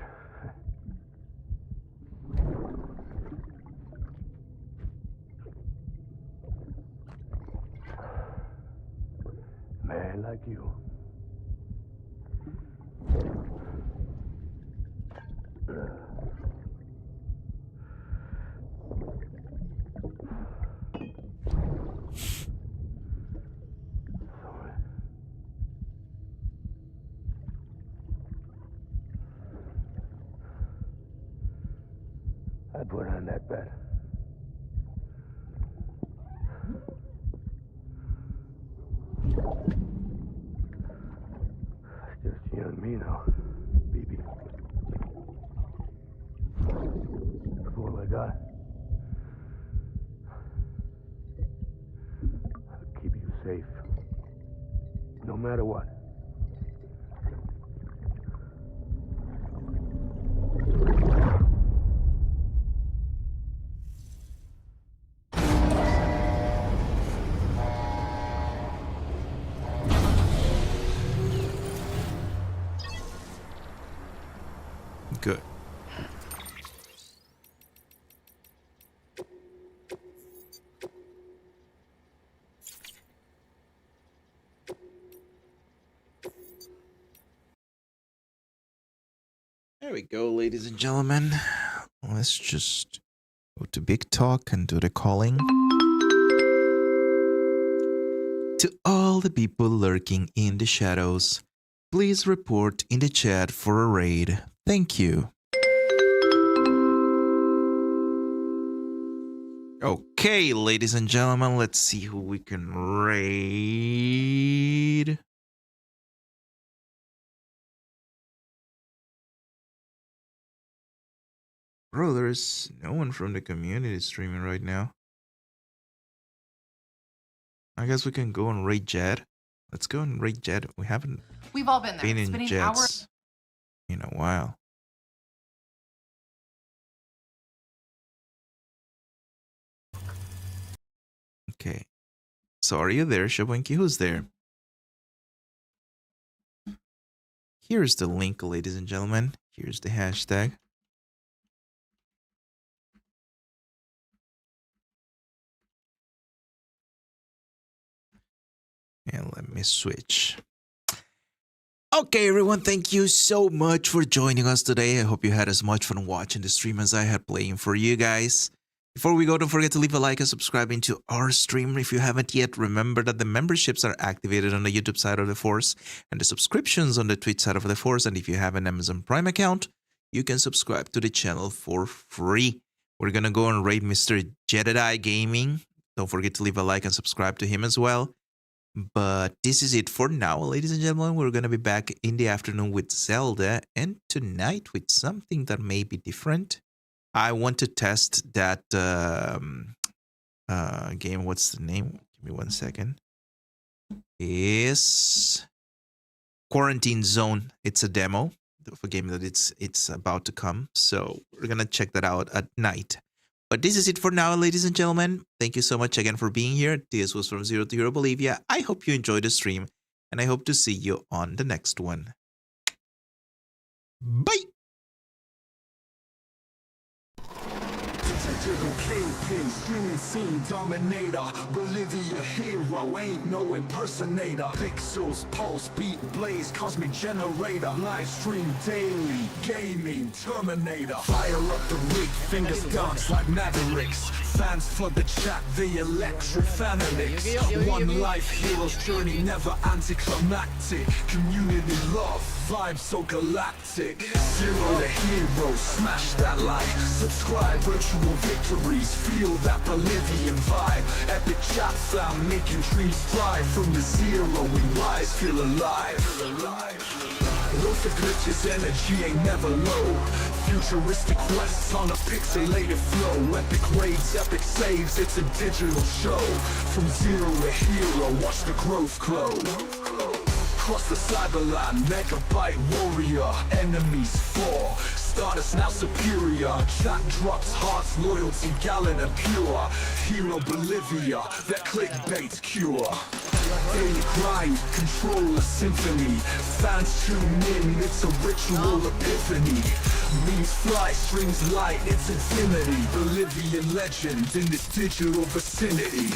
Man like you. Sorry. I put on that bet. It's just you and me now, baby. That's all I got. I'll keep you safe. No matter what. Good. There we go, ladies and gentlemen. Let's just go to Big Talk and do the calling. To all the people lurking in the shadows, please report in the chat for a raid. Thank you. Okay, ladies and gentlemen, let's see who we can raid. Bro, there's no one from the community streaming right now. I guess we can go and raid Jed. Let's go and raid Jed. We've all been there. Been in Spending Jets hours in a while. Okay. So are you there, Shabwinky? Who's there? Here's the link, ladies and gentlemen. Here's the hashtag. And let me switch. Okay, everyone, thank you so much for joining us today. I hope you had as much fun watching the stream as I had playing for you guys. Before we go, don't forget to leave a like and subscribing to our stream. If you haven't yet, remember that the memberships are activated on the YouTube side of the Force and the subscriptions on the Twitch side of the Force. And if you have an Amazon Prime account, you can subscribe to the channel for free. We're going to go and raid Mr. Jedi Gaming. Don't forget to leave a like and subscribe to him as well. But this is it for now, ladies and gentlemen. We're going to be back in the afternoon with Zelda and tonight with something that may be different. I want to test that game. What's the name? Give me 1 second. Is Quarantine Zone. It's a demo of a game that it's about to come. So we're going to check that out at night. But this is it for now, ladies and gentlemen. Thank you so much again for being here. This was From Zero to Hero Bolivia. I hope you enjoyed the stream, and I hope to see you on the next one. Bye! Kingpin, streaming scene dominator, Bolivia hero, ain't no impersonator. Pixels, pulse, beat, blaze, cosmic generator. Live stream daily, gaming, Terminator. Fire up the rig, fingers dance like Mavericks. Fans flood the chat, the electric fanatics. One life, hero's journey, never anticlimactic. Community love, vibe so galactic. Zero to hero, smash that like. Subscribe, virtual victories, feel that Bolivian vibe. Epic chat sound, making dreams thrive. From the zero we rise, feel alive. Loads of glitches, energy ain't never low. Futuristic quests on a pixelated flow. Epic raids, epic saves, it's a digital show. From zero to hero, watch the growth glow. Cross the cyberline, megabyte warrior. Enemies fall, starters now superior. Chat drops hearts, loyalty gallant and pure. Hero Bolivia, that clickbait's cure. Daily grind, control a symphony. Fans tune in, it's a ritual epiphany. Memes fly, streams light, it's infinity. Bolivian legend in this digital vicinity.